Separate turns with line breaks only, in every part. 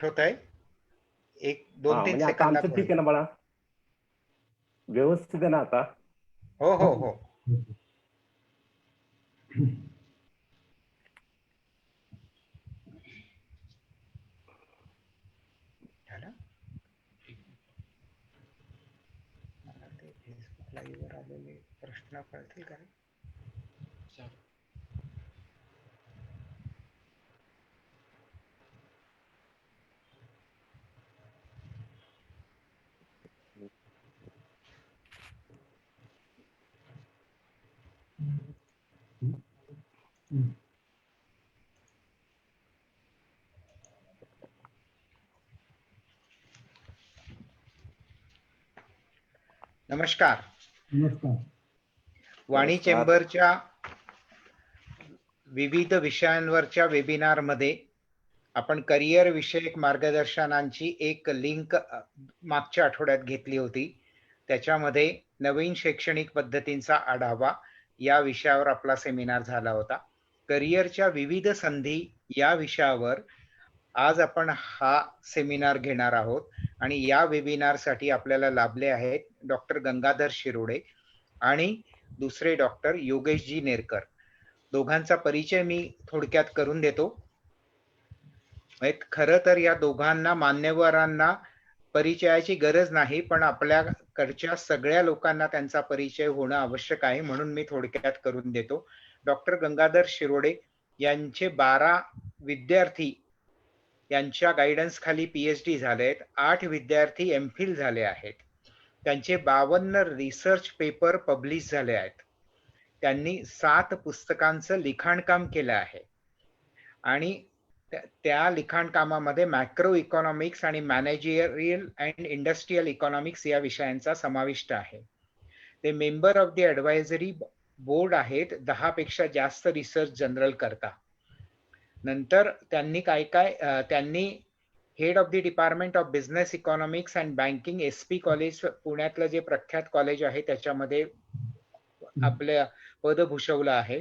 होत आहे. एक 2-3
म्हणजे आता
सेकंदात
आमचं ठीक
होईल.
आहे ना बाळा? व्यवस्थित आहे ना आता?
हो हो हो. झालं? मला ते फेसबुक लाईव्ह वर आलेले प्रश्न कळतील का रे? नमस्कार. वाणी
नमस्कार.
चेंबरच्या विविध विषयांवरच्या वेबिनार मध्ये आपण करिअर विषयक मार्गदर्शनांची एक लिंक मागच्या आठवड्यात घेतली होती. त्याच्यामध्ये नवीन शैक्षणिक पद्धतींचा आढावा या विषयावर आपला सेमिनार झाला होता. करिअरच्या विविध संधी या विषयावर आज आपण हा सेमिनार घेणार आहोत आणि या वेबिनारसाठी आपल्याला लाभले आहेत डॉक्टर गंगाधर शिरोडे आणि दुसरे डॉक्टर योगेशजी नेरकर. दोघांचा परिचय मी थोडक्यात करून देतो. खरं तर या दोघांना मान्यवरांना परिचयाची गरज नाही, पण आपल्याकडच्या सगळ्या लोकांना त्यांचा परिचय होणं आवश्यक आहे, म्हणून मी थोडक्यात करून देतो. डॉक्टर गंगाधर शिरोडे यांचे 12 विद्यार्थी यांच्या गायडन्स खाली PhD झाले आहेत. 8 विद्यार्थी MPhil झाले आहेत. त्यांचे 52 रिसर्च पेपर पब्लिश झाले आहेत. त्यांनी 7 पुस्तकांचं लिखाणकाम केलं आहे आणि त्या लिखाण कामामध्ये मॅक्रो इकॉनॉमिक्स आणि मॅनेजरियल अँड इंडस्ट्रियल इकॉनॉमिक्स या विषयांचा समाविष्ट आहे. ते member of the advisory board आहेत. 10 पेक्षा जास्त रिसर्च जनरल करता. नंतर त्यांनी त्यांनी head of the department of business economics and banking SP college पुण्यातलं जे प्रख्यात कॉलेज आहे त्याच्यामध्ये आपल्या पद भूषवलं आहे.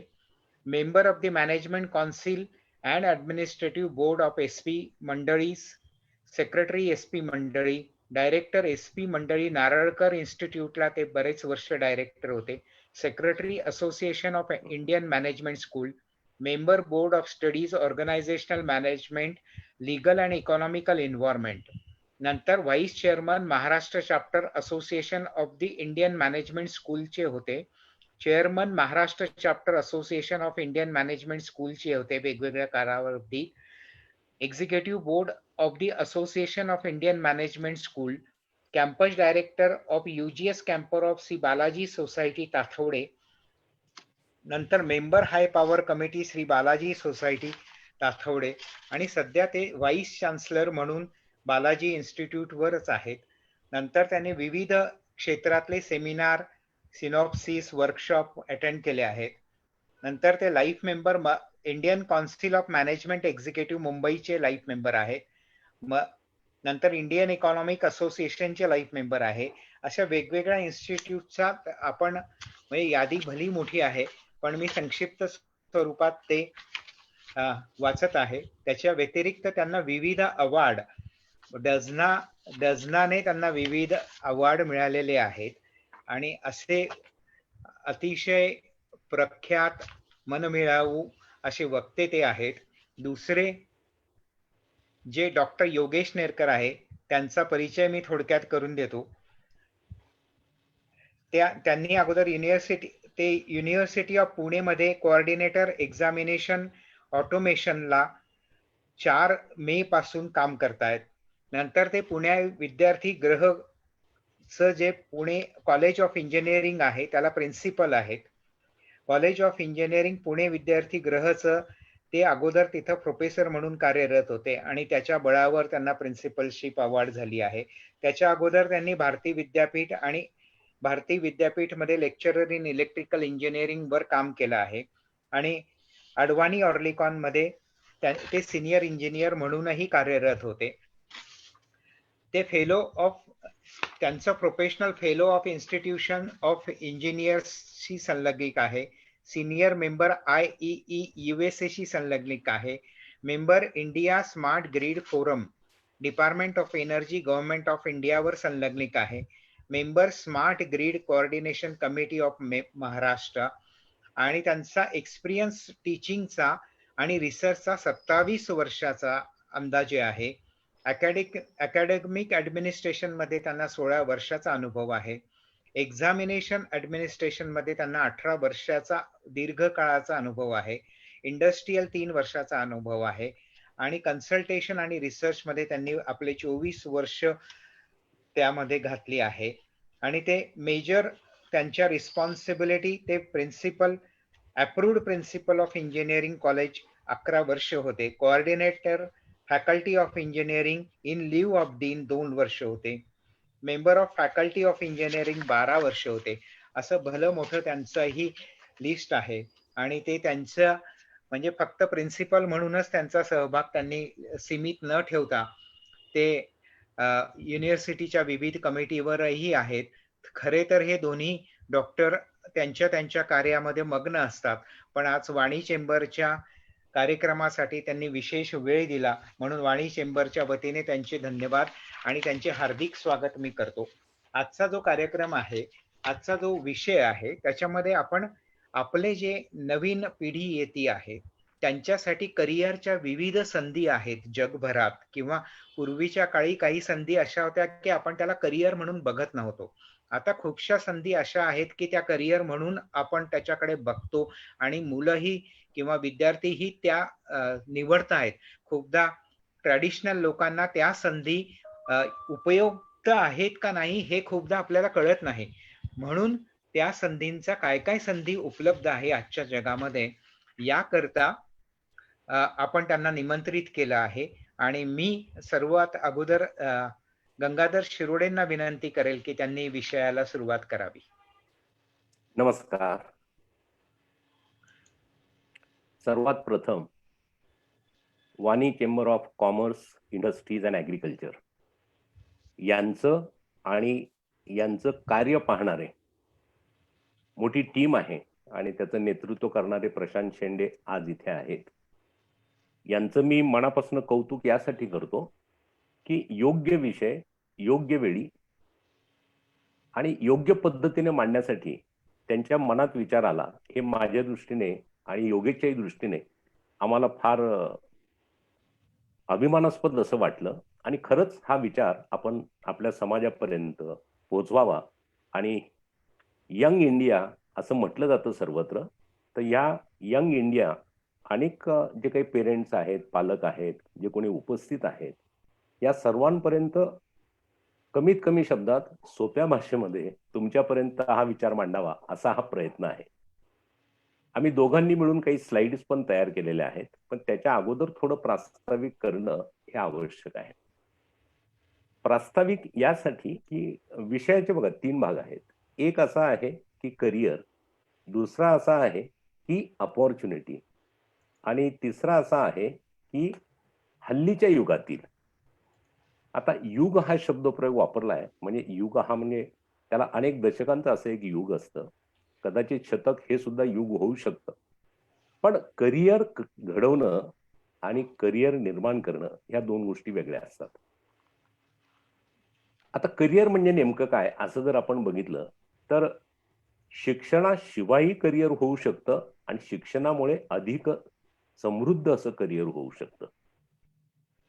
Member of the management council and administrative board of SP मंडळी, सेक्रेटरी SP मंडळी, डायरेक्टर SP मंडळी नारळकर इन्स्टिट्यूटला ते बरेच वर्ष डायरेक्टर होते. Secretary association of Indian management school, member board of studies organisational management, legal and economical environment. नंतर vice chairman Maharashtra chapter association of the Indian management स्कूलचे होते. Chairman Maharashtra chapter association of Indian management स्कूलचे होते वेगवेगळ्या कालावधी. Executive board of the association of Indian management school, campus director of UGS campus of Shri Balaji society Tathawade. नंतर member high power committee Shri Balaji society Tathawade आणि सध्या ते व्हाईस चान्सलर म्हणून बालाजी इन्स्टिट्यूटवरच आहेत. नंतर त्यांनी विविध क्षेत्रातले सेमिनार, सिनॉप्सिस, वर्कशॉप अटेंड केले आहेत. नंतर ते life member Indian council of management executive मुंबईचे लाईफ मेंबर आहे. नंतर इंडियन इकॉनॉमिक असोसिएशनचे लाईफ मेंबर आहे. अशा वेगवेगळ्या इन्स्टिट्यूटचा आपण म्हणजे यादी भली मोठी आहे, पण मी संक्षिप्त स्वरूपात ते वाचत आहे. त्याच्या व्यतिरिक्त त्यांना विविध अवॉर्ड डझनाने त्यांना विविध अवॉर्ड मिळालेले आहेत आणि असे अतिशय प्रख्यात मनमिळावू असे वक्ते ते आहेत. दुसरे जे डॉक्टर योगेश नेरकर आहे त्यांचा परिचय मी थोडक्यात करून देतो. त्यांनी अगोदर युनिव्हर्सिटी ऑफ पुणे मध्ये कोऑर्डिनेटर एक्झामिनेशन ऑटोमेशनला 4 मे पासून काम करतायत. नंतर ते पुणे विद्यार्थी ग्रहचं जे पुणे कॉलेज ऑफ इंजिनिअरिंग आहे त्याला प्रिन्सिपल आहेत. कॉलेज ऑफ इंजिनिअरिंग पुणे विद्यार्थी ग्रहचं ते अगोदर तिथं प्रोफेसर म्हणून कार्यरत होते आणि त्याच्या बळावर त्यांना प्रिन्सिपलशिप अवॉर्ड झाली आहे. त्याच्या अगोदर त्यांनी भारती विद्यापीठ आणि भारती विद्यापीठमध्ये लेक्चरर इन इलेक्ट्रिकल इंजिनिअरिंग वर काम केलं आहे आणि अडवाणी ऑर्लिकॉन मध्ये ते सिनियर इंजिनियर म्हणूनही कार्यरत होते. ते फेलो ऑफ त्यांचं professional fellow of institution of इंजिनियर्सशी संलग्नित आहे. सिनियर मेंबर IEE USA शी संलग्नित आहे. Member India smart grid forum department of energy, government of इंडियावर संलग्नित आहे. Member smart grid coordination committee of Maharashtra, आणि त्यांचा एक्सपिरियन्स टीचिंगचा आणि रिसर्चचा 27 वर्षाचा अंदाजे आहे. अकॅडमिक ऍडमिनिस्ट्रेशन मध्ये त्यांना 16 वर्षाचा अनुभव आहे. एक्झामिनेशन ऍडमिनिस्ट्रेशन मध्ये त्यांना 18 वर्षाचा दीर्घकाळाचा अनुभव आहे. इंडस्ट्रियल 3 वर्षाचा अनुभव आहे. आणि कन्सल्टेशन आणि रिसर्च मध्ये त्यांनी आपले 24 वर्ष त्यामध्ये घातली आहे. आणि ते मेजर त्यांच्या रिस्पॉन्सिबिलिटी ते principal, approved principal of engineering college 11 वर्ष होते. Coordinator faculty of engineering in lieu of dean 2 वर्ष होते. Member of faculty of engineering 12 वर्ष होते. असं भलं मोठं त्यांचंही लिस्ट आहे. आणि ते त्यांचं म्हणजे फक्त प्रिन्सिपल म्हणूनच त्यांचा सहभाग त्यांनी सीमित न ठेवता ते युनिव्हर्सिटीच्या विविध कमिटीवरही आहेत. खरे तर हे दोन्ही डॉक्टर त्यांच्या त्यांच्या कार्यामध्ये मग्न असतात, पण आज वाणी चेंबरच्या कार्यक्रमासाठी त्यांनी विशेष वेळ दिला, म्हणून वाणी चेंबरच्या वतीने त्यांचे धन्यवाद आणि त्यांचे हार्दिक स्वागत मी करतो. आजचा जो कार्यक्रम आहे, आजचा जो विषय आहे, त्याच्यामध्ये आपण आपले जे नवीन पिढी येते आहे त्यांच्यासाठी करिअरच्या विविध संधी आहेत जगभरात, किंवा पूर्वीच्या काळी काही संधी अशा होत्या की आपण त्याला करिअर म्हणून बघत नव्हतो. आता खूपशा संधी अशा आहेत की त्या करिअर म्हणून आपण त्याच्याकडे बघतो, आणि मुलंही किंवा विद्यार्थीही त्या निवडतायत. खूपदा ट्रॅडिशनल लोकांना त्या संधी उपयुक्त आहेत का नाही हे खूपदा आपल्याला कळत नाही. म्हणून त्या संधींचा काय काय संधी उपलब्ध आहे आजच्या जगामध्ये याकरता आपण त्यांना निमंत्रित केलं आहे. आणि मी सर्वात अगोदर गंगाधर शिरोडेंना विनंती करेल की त्यांनी विषयाला सुरुवात करावी.
नमस्कार. सर्वात प्रथम Vani chamber of commerce, industries and agriculture यांचं आणि यांचं कार्य पाहणारे मोठी टीम आहे आणि त्याचं नेतृत्व करणारे प्रशांत शेंडे आज इथे आहेत. यांचं मी मनापासून कौतुक यासाठी करतो की योग्य विषय योग्य वेळी आणि योग्य पद्धतीने मांडण्यासाठी त्यांच्या मनात विचार आला, हे माझ्या दृष्टीने आणि योगेच्याही दृष्टीने आम्हाला फार अभिमानास्पद असं वाटलं. आणि खरंच हा विचार आपण आपल्या समाजापर्यंत पोहोचवावा. आणि यंग इंडिया असं म्हटलं जातं सर्वत्र, तर या यंग इंडिया अनेक जे काही पेरेंट्स आहेत, पालक आहेत, जे कोणी उपस्थित आहेत, या सर्वांपर्यंत कमीत कमी शब्दात सोप्या भाषेमध्ये तुमच्यापर्यंत हा विचार मांडावा असा हा प्रयत्न आहे. आम्ही दोघांनी मिळून काही स्लाइड्स पण तयार केलेल्या आहेत, पण त्याच्या अगोदर थोडं प्रास्ताविक करणं हे आवश्यक आहे. प्रास्ताविक यासाठी की विषयाचे बघा 3 भाग आहेत. एक असा आहे की करिअर, दुसरा असा आहे की अपॉर्च्युनिटी, आणि तिसरा असा आहे की हल्लीच्या युगातील. आता युग हा शब्दप्रयोग वापरला आहे, म्हणजे युग हा म्हणजे त्याला अनेक दशकांचं असं एक युग असतं, कदाचित शतक हे सुद्धा युग होऊ शकतं. पण करिअर घडवणं आणि करिअर निर्माण करणं ह्या 2 गोष्टी वेगळ्या असतात. आता करिअर म्हणजे नेमकं काय असं जर आपण बघितलं तर शिक्षणाशिवायही करिअर होऊ शकतं आणि शिक्षणामुळे अधिक समृद्ध असं करिअर होऊ शकतं.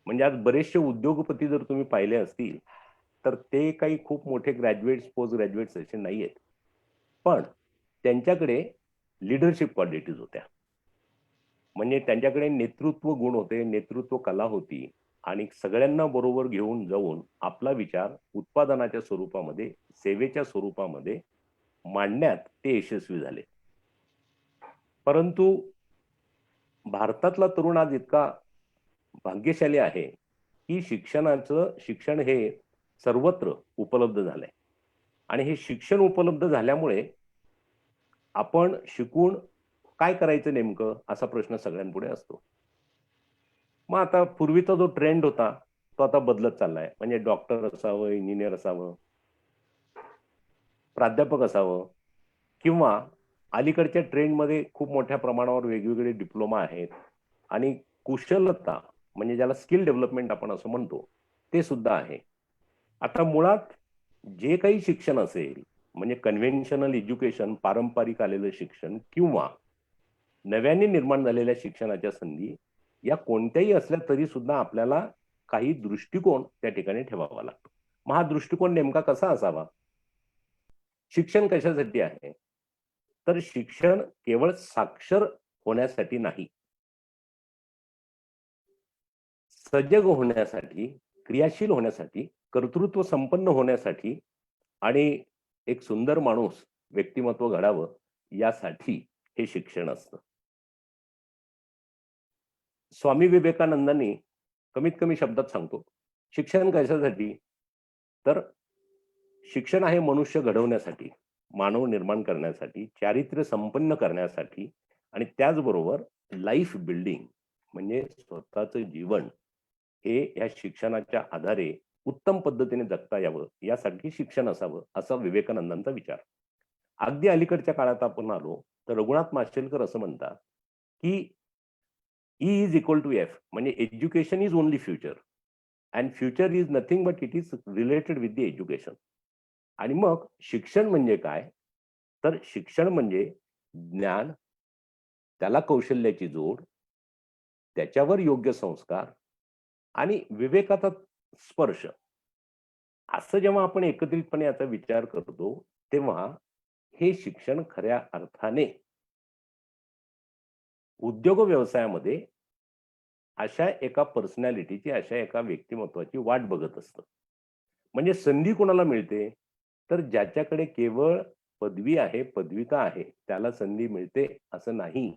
म्हणजे आज बरेचसे उद्योगपती जर तुम्ही पाहिले असतील तर ते काही खूप मोठे ग्रॅज्युएट्स, पोस्ट ग्रॅज्युएट्स असे नाही आहेत, पण त्यांच्याकडे लिडरशिप क्वालिटीज होत्या. म्हणजे त्यांच्याकडे नेतृत्व गुण होते, नेतृत्व कला होती, आणि सगळ्यांना बरोबर घेऊन जाऊन आपला विचार उत्पादनाच्या स्वरूपामध्ये, सेवेच्या स्वरूपामध्ये मांडण्यात ते यशस्वी झाले. परंतु भारतातला तरुण आज इतका भाग्यशाली आहे की शिक्षण हे सर्वत्र उपलब्ध झालंय, आणि हे शिक्षण उपलब्ध झाल्यामुळे आपण शिकून काय करायचं नेमकं असा प्रश्न सगळ्यांपुढे असतो. मग आता पूर्वीचा जो ट्रेंड होता तो आता बदलत चाललाय. म्हणजे डॉक्टर असावं, इंजिनियर असावं, प्राध्यापक असावं, किंवा अलीकडच्या ट्रेंडमध्ये खूप मोठ्या प्रमाणावर वेगवेगळे डिप्लोमा आहेत, आणि कुशलता म्हणजे ज्याला स्किल डेव्हलपमेंट आपण असं म्हणतो ते सुद्धा आहे. आता मुळात जे काही शिक्षण असेल, म्हणजे कन्व्हेन्शनल एज्युकेशन, पारंपरिक आलेलं शिक्षण, किंवा नव्याने निर्माण झालेल्या शिक्षणाच्या संधी, या कोणत्याही असल्या तरी सुद्धा आपल्याला काही दृष्टिकोन त्या ठिकाणी ठेवावा लागतो. मग हा दृष्टिकोन नेमका कसा असावा? शिक्षण कशासाठी आहे? तर शिक्षण केवळ साक्षर होण्यासाठी नाही, सजग होण्यासाठी, क्रियाशील होण्यासाठी, कर्तृत्व संपन्न होण्यासाठी आणि एक सुंदर माणूस व्यक्तिमत्व घडावं यासाठी हे शिक्षण असतं. स्वामी विवेकानंदांनी कमीत कमी शब्दात सांगतो, शिक्षण कशासाठी? तर शिक्षण आहे मनुष्य घडवण्यासाठी, मानव निर्माण करण्यासाठी, चारित्र्य संपन्न करण्यासाठी, आणि त्याचबरोबर लाईफ बिल्डिंग म्हणजे स्वतःचं जीवन हे या शिक्षणाच्या आधारे उत्तम पद्धतीने जगता यावं यासाठी शिक्षण असावं, असा विवेकानंदांचा विचार. अगदी अलीकडच्या काळात आपण आलो तर रघुनाथ माशेलकर असं म्हणतात की E is equal to F, म्हणजे education is only future and future is nothing but it is related with the education. आणि मग शिक्षण म्हणजे काय? तर शिक्षण म्हणजे ज्ञान, त्याला कौशल्याची जोड, त्याच्यावर योग्य संस्कार आणि विवेकाचा स्पर्श, असं जेव्हा आपण एकत्रितपणे याचा विचार करतो तेव्हा हे शिक्षण खऱ्या अर्थाने उद्योग व्यवसायामध्ये अशा एका पर्सनॅलिटीची, अशा एका व्यक्तिमत्वाची वाट बघत असतं. म्हणजे संधी कोणाला मिळते? तर ज्याच्याकडे केवळ पदवी आहे, पदविका आहे, त्याला संधी मिळते असं नाही.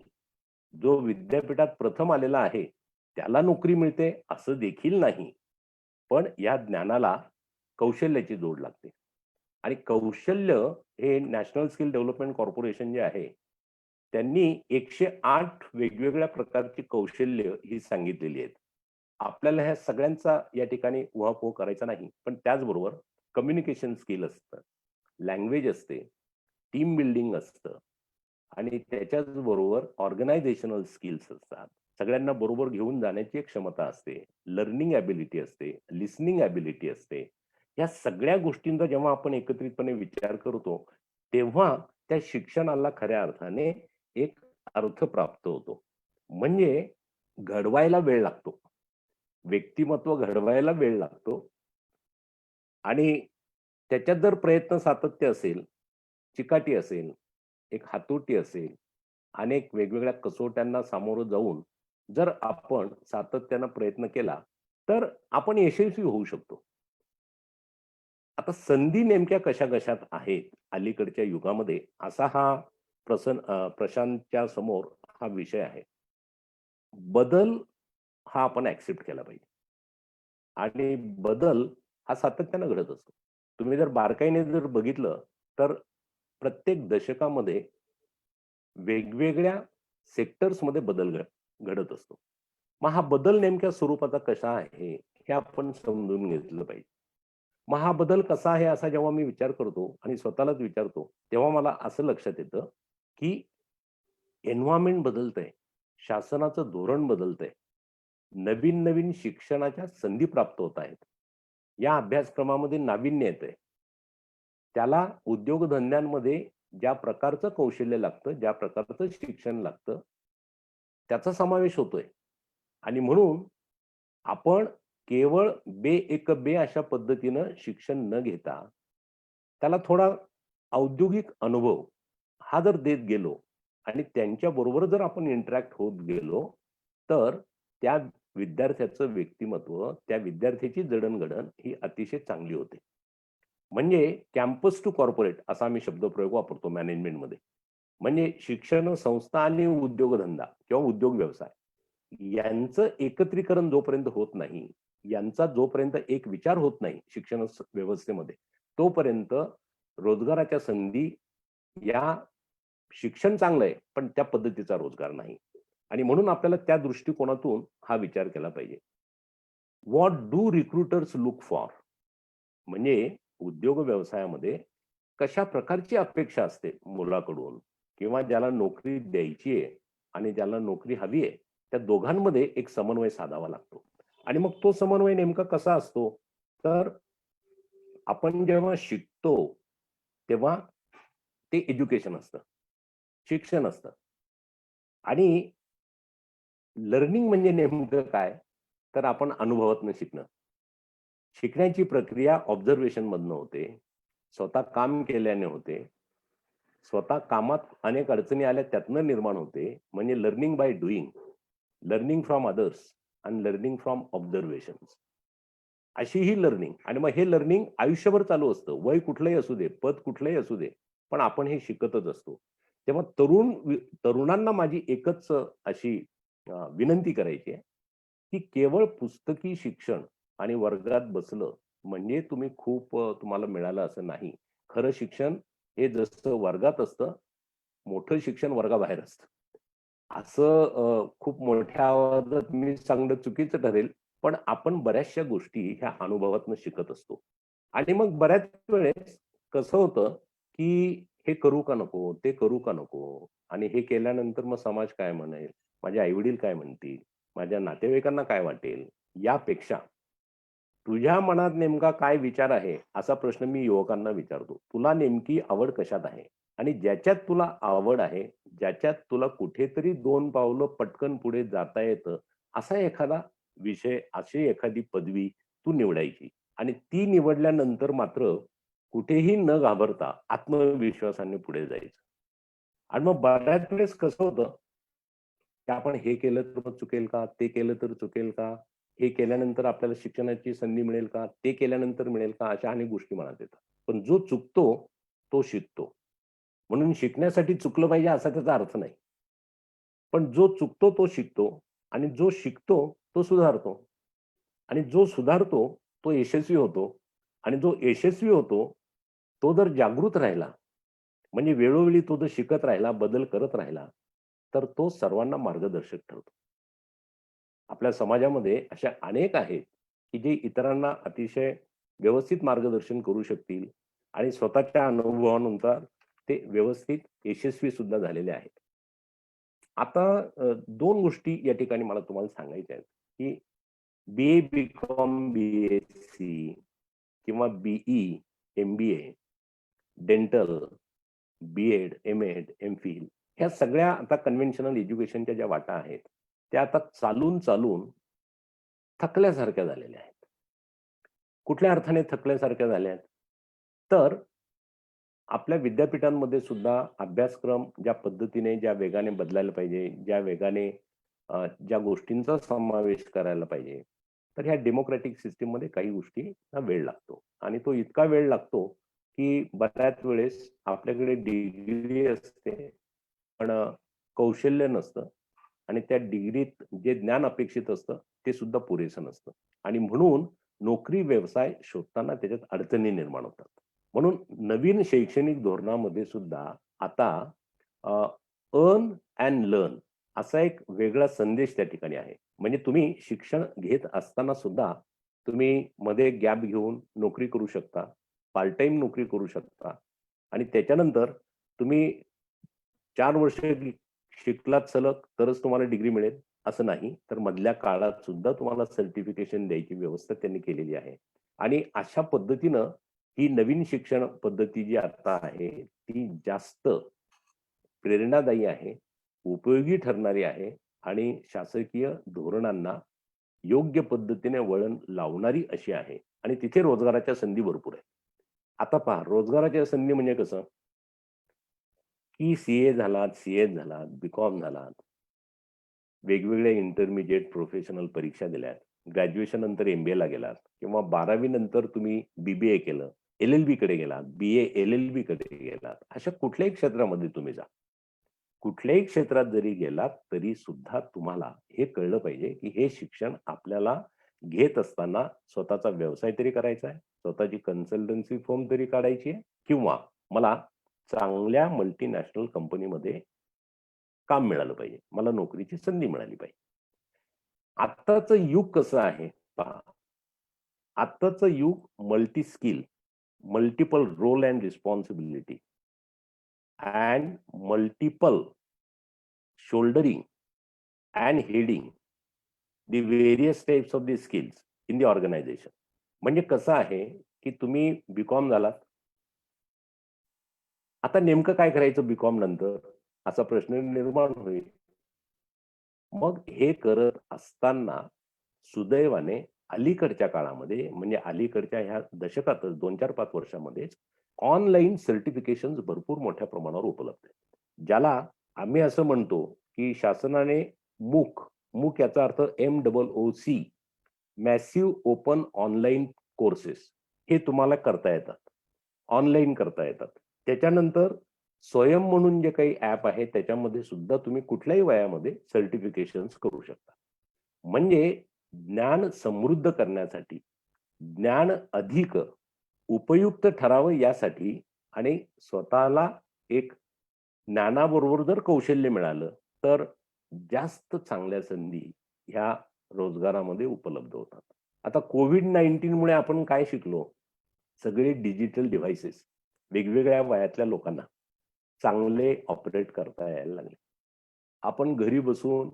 जो विद्यापीठात प्रथम आलेला आहे त्याला नोकरी मिळते असं देखील नाही. पण या ज्ञानाला कौशल्याची जोड लागते. आणि कौशल्य हे नॅशनल स्किल डेव्हलपमेंट कॉर्पोरेशन जे आहे त्यांनी 108 वेगवेगळ्या प्रकारची कौशल्य ही सांगितलेली आहेत. आपल्याला ह्या सगळ्यांचा या ठिकाणी उहापोह करायचा नाही, पण त्याचबरोबर कम्युनिकेशन स्किल असतं, लँग्वेज असते, टीम बिल्डिंग असतं, आणि त्याच्याच बरोबर ऑर्गनायझेशनल स्किल्स असतात. सगळ्यांना बरोबर घेऊन जाण्याची एक क्षमता असते, लर्निंग ॲबिलिटी असते, लिसनिंग ॲबिलिटी असते. या सगळ्या गोष्टींचा जेव्हा आपण एकत्रितपणे विचार करतो तेव्हा त्या शिक्षणाला खऱ्या अर्थाने एक अर्थ प्राप्त होतो. म्हणजे घडवायला वेळ लागतो, व्यक्तिमत्व घडवायला वेळ लागतो, आणि त्याच्यात जर प्रयत्न सातत्य असेल, चिकाटी असेल, एक हातोटी असेल, अनेक वेगवेगळ्या कसोट्यांना सामोरं जाऊन जर आपण सातत्यानं प्रयत्न केला तर आपण यशस्वी होऊ शकतो. आता संधी नेमक्या कशा कशात आहेत अलीकडच्या युगामध्ये, असा हा प्रशांतच्या समोर हा विषय आहे. बदल हा आपण ऍक्सेप्ट केला पाहिजे, आणि बदल हा सातत्यानं घडत असतो. तुम्ही जर बारकाईने जर बघितलं तर प्रत्येक दशकामध्ये वेगवेगळ्या सेक्टर्समध्ये बदल घडत असतो. मग हा बदल नेमक्या स्वरूपाचा कसा आहे हे आपण समजून घेतलं पाहिजे. मग हा बदल कसा आहे असा जेव्हा मी विचार करतो आणि स्वतःलाच विचारतो तेव्हा मला असं लक्षात येतं की एन्व्हायरमेंट बदलतंय, शासनाचं धोरण बदलतंय, नवीन नवीन शिक्षणाच्या संधी प्राप्त होत आहेत, या अभ्यासक्रमामध्ये नाविन्य येतंय, त्याला उद्योगधंद्यांमध्ये ज्या प्रकारचं कौशल्य लागतं, ज्या प्रकारचं शिक्षण लागतं त्याचा समावेश होतोय. आणि म्हणून आपण केवळ बे एक बे अशा पद्धतीनं शिक्षण न घेता त्याला थोडा औद्योगिक अनुभव हा जर देत गेलो आणि त्यांच्या बरोबर जर आपण इंटरॅक्ट होत गेलो तर त्या विद्यार्थ्याचं व्यक्तिमत्व, त्या विद्यार्थ्याची जडणघडण ही अतिशय चांगली होते. म्हणजे कॅम्पस टू कॉर्पोरेट असा आम्ही शब्दप्रयोग वापरतो मॅनेजमेंटमध्ये. म्हणजे शिक्षण संस्था आणि उद्योगधंदा किंवा उद्योग व्यवसाय यांचं एकत्रीकरण जोपर्यंत होत नाही, यांचा जोपर्यंत एक विचार होत नाही शिक्षण व्यवस्थेमध्ये, तोपर्यंत रोजगाराच्या संधी, या शिक्षण चांगलं आहे पण त्या पद्धतीचा रोजगार नाही. आणि म्हणून आपल्याला त्या दृष्टिकोनातून हा विचार केला पाहिजे. What do recruiters look for, म्हणजे उद्योग व्यवसायामध्ये कशा प्रकारची अपेक्षा असते मुलाकडून, किंवा ज्याला नोकरी द्यायची आहे आणि ज्याला नोकरी हवी आहे, त्या दोघांमध्ये एक समन्वय साधावा लागतो. आणि मग तो समन्वय नेमका कसा असतो? तर आपण जेव्हा शिकतो, तेव्हा ते एज्युकेशन असतं, शिक्षण असतं. आणि लर्निंग म्हणजे नेमकं काय? तर आपण अनुभवातनं शिकणं. शिकण्याची प्रक्रिया ऑब्झर्वेशन मधनं होते. स्वतः काम केल्याने होते. स्वतः कामात अनेक अडचणी आल्या त्यातनं निर्माण होते. म्हणजे learning by doing, learning from others आणि लर्निंग फ्रॉम ऑब्झर्वेशन्स. अशी ही लर्निंग आणि मग हे लर्निंग आयुष्यभर चालू असतं. वय कुठलंही असू दे, पद कुठलंही असू दे, पण आपण हे शिकतच असतो. तेव्हा तरुणांना माझी एकच अशी विनंती करायची आहे, की केवळ पुस्तकी शिक्षण आणि वर्गात बसलं म्हणजे तुम्ही खूप तुम्हाला मिळालं असं नाही. खरं शिक्षण हे जसं वर्गात असतं, मोठं शिक्षण वर्गाबाहेर असतं. असं खूप मोठ्या आवाजात मी सांगणं चुकीचं ठरेल. पण आपण बऱ्याचशा गोष्टी ह्या अनुभवातनं शिकत असतो. आणि मग बऱ्याच वेळेस कसं होतं, की हे करू का नको? ते करू का नको? आणि हे केल्यानंतर मग समाज काय म्हणेल? माझे आई-वडील काय म्हणतील? माझ्या नातेवाईकांना काय वाटेल? यापेक्षा तुझ्या मनात नेमका काय विचार आहे? असा प्रश्न मी युवकांना विचारतो. तुला नेमकी आवड कशात आहे? आणि ज्याच्यात तुला आवड आहे, ज्याच्यात तुला कुठेतरी 2 पावलं पटकन पुढे जाता येतं, असा एखादा विषय, अशी एखादी पदवी तू निवडायची आणि ती निवडल्यानंतर मात्र कुठेही न घाबरता आत्मविश्वासाने पुढे जायचं. आणि मग बऱ्याच वेळेस कसं होतं, की आपण हे केलं तर मग चुकेल का? ते केलं तर चुकेल का? हे केल्यानंतर आपल्याला शिक्षणाची संधी मिळेल का? ते केल्यानंतर मिळेल का? अशा अनेक गोष्टी मनात येतात. पण जो चुकतो, तो शिकतो. म्हणून शिकण्यासाठी चुकलं पाहिजे असा त्याचा अर्थ नाही. पण जो चुकतो तो शिकतो आणि जो शिकतो तो सुधारतो आणि जो सुधारतो तो यशस्वी होतो आणि जो यशस्वी होतो, तो जर जागृत राहिला, म्हणजे वेळोवेळी तो जर शिकत राहिला, बदल करत राहिला, तर तो सर्वांना मार्गदर्शक ठरतो. आपल्या समाजामध्ये अशा अनेक आहेत, की जे इतरांना अतिशय व्यवस्थित मार्गदर्शन करू शकतील आणि स्वतःच्या अनुभवानुसार ते व्यवस्थित यशस्वी सुद्धा झालेले आहेत. आता 2 गोष्टी या ठिकाणी मला तुम्हाला सांगायच्या आहेत, की बी-ए, बी-कॉम, बी-एस-सी किंवा BE, MBA, dental, BEd, MEd, MPhil ह्या सगळ्या आता कन्व्हेन्शनल एज्युकेशनच्या ज्या वाटा आहेत, त्या आता चालून थकल्यासारख्या झालेल्या आहेत. कुठल्या अर्थाने थकल्यासारख्या झाल्या आहेत? तर आपल्या विद्यापीठांमध्ये सुद्धा अभ्यासक्रम ज्या पद्धतीने, ज्या वेगाने बदलायला पाहिजे, ज्या वेगाने ज्या गोष्टींचा समावेश करायला पाहिजे, तर ह्या डेमोक्रॅटिक सिस्टममध्ये काही गोष्टींना वेळ लागतो आणि तो इतका वेळ लागतो, की बऱ्याच वेळेस आपल्याकडे डिग्री असते, पण कौशल्य नसतं आणि त्या डिग्रीत जे ज्ञान अपेक्षित असतं, ते सुद्धा पुरेसं नसतं आणि म्हणून नोकरी, व्यवसाय शोधताना त्याच्यात अडचणी निर्माण होतात. म्हणून नवीन शैक्षणिक धोरणामध्ये सुद्धा आता अर्न अँड लर्न असा एक वेगळा संदेश त्या ठिकाणी आहे. म्हणजे तुम्ही शिक्षण घेत असताना सुद्धा तुम्ही मध्ये गॅप घेऊन नोकरी करू शकता, पार्ट टाईम नोकरी करू शकता आणि त्याच्यानंतर तुम्ही 4 वर्ष शिकलात सलग तरच तुम्हाला डिग्री मिळेल असं नाही. तर मधल्या काळात सुद्धा तुम्हाला सर्टिफिकेशन द्यायची व्यवस्था त्यांनी केलेली आहे. आणि अशा पद्धतीनं ही नवीन शिक्षण पद्धती जी आता आहे, ती जास्त प्रेरणादायी आहे, उपयोगी ठरणारी आहे आणि शासकीय धोरणांना योग्य पद्धतीने वळण लावणारी अशी आहे आणि तिथे रोजगाराच्या संधी भरपूर आहेत. आता पहा रोजगाराच्या संधी म्हणजे कसं, की सी झालात, झालात, बी-कॉम झालात, वेगवेगळ्या इंटरमिडिएट प्रोफेशनल परीक्षा दिल्यात, ग्रॅज्युएशन नंतर एम-बी-एला गेलात किंवा 12वी नंतर तुम्ही बी-बी-ए केलं, एल-एल-बी कडे गेलात, बी-ए एल-एल-बी कडे गेलात. अशा कुठल्याही क्षेत्रामध्ये तुम्ही जा. कुठल्याही क्षेत्रात जरी गेलात तरी सुद्धा तुम्हाला हे कळलं पाहिजे, की हे शिक्षण आपल्याला घेत असताना स्वतःचा व्यवसाय तरी करायचा आहे, स्वतःची कन्सल्टन्सी फर्म तरी काढायची आहे किंवा मला चांगल्या मल्टीनॅशनल कंपनीमध्ये काम मिळालं पाहिजे. मला नोकरीची संधी मिळाली पाहिजे. आत्ताचं युग कसं आहे पहा. आत्ताचं युग multi skill, multiple role and responsibility and multiple shouldering and heading the various types of the skills in the organisation. म्हणजे कसं आहे, की तुम्ही बी.कॉम झालात. आता नेमकं काय करायचं बी.कॉम नंतर? असा प्रश्न निर्माण होईल. मग हे करत असताना सुदैवाने अलीकडच्या काळामध्ये म्हणजे अलीकडच्या ह्या दशकातच 2-4-5 वर्षामध्येच ऑनलाईन सर्टिफिकेशन्स भरपूर मोठ्या प्रमाणावर उपलब्ध आहेत. ज्याला आम्ही असं म्हणतो, की शासनाने मूक याचा अर्थ MOOC massive open online courses हे तुम्हाला करता येतात. ऑनलाईन करता येतात. त्याच्यानंतर स्वयं म्हणून जे काही ॲप आहे त्याच्यामध्ये सुद्धा तुम्ही कुठल्याही वयामध्ये सर्टिफिकेशन्स करू शकता. म्हणजे ज्ञान समृद्ध करण्यासाठी, ज्ञान अधिक उपयुक्त ठरावं यासाठी आणि स्वतःला एक ज्ञानाबरोबर जर कौशल्य मिळालं, तर जास्त चांगल्या संधी ह्या रोजगारामध्ये उपलब्ध होतात. आता कोव्हिड-19 मुळे आपण काय शिकलो? सगळे डिजिटल डिव्हाइसेस वेगवेगळ्या वयातल्या लोकांना चांगले ऑपरेट करता यायला लागले. आपण घरी बसून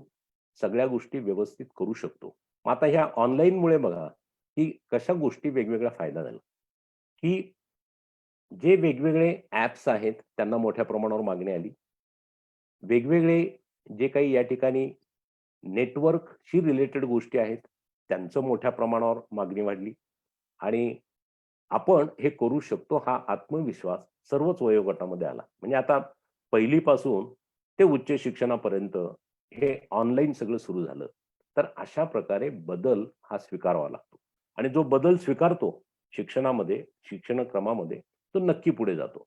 सगळ्या गोष्टी व्यवस्थित करू शकतो. मग आता ह्या ऑनलाईनमुळे बघा, की कशा गोष्टी वेगवेगळा फायदा झाला, की जे वेगवेगळे ॲप्स आहेत त्यांना मोठ्या प्रमाणावर मागणी आली. वेगवेगळे जे काही या ठिकाणी नेटवर्कशी रिलेटेड गोष्टी आहेत, त्यांचं मोठ्या प्रमाणावर मागणी वाढली आणि आपण हे करू शकतो हा आत्मविश्वास सर्वच वयोगटामध्ये आला. म्हणजे आता पहिलीपासून ते उच्च शिक्षणापर्यंत हे ऑनलाईन सगळं सुरू झालं. तर अशा प्रकारे बदल हा स्वीकारावा लागतो आणि जो बदल स्वीकारतो शिक्षणामध्ये, शिक्षण क्रमामध्ये, तो नक्की पुढे जातो.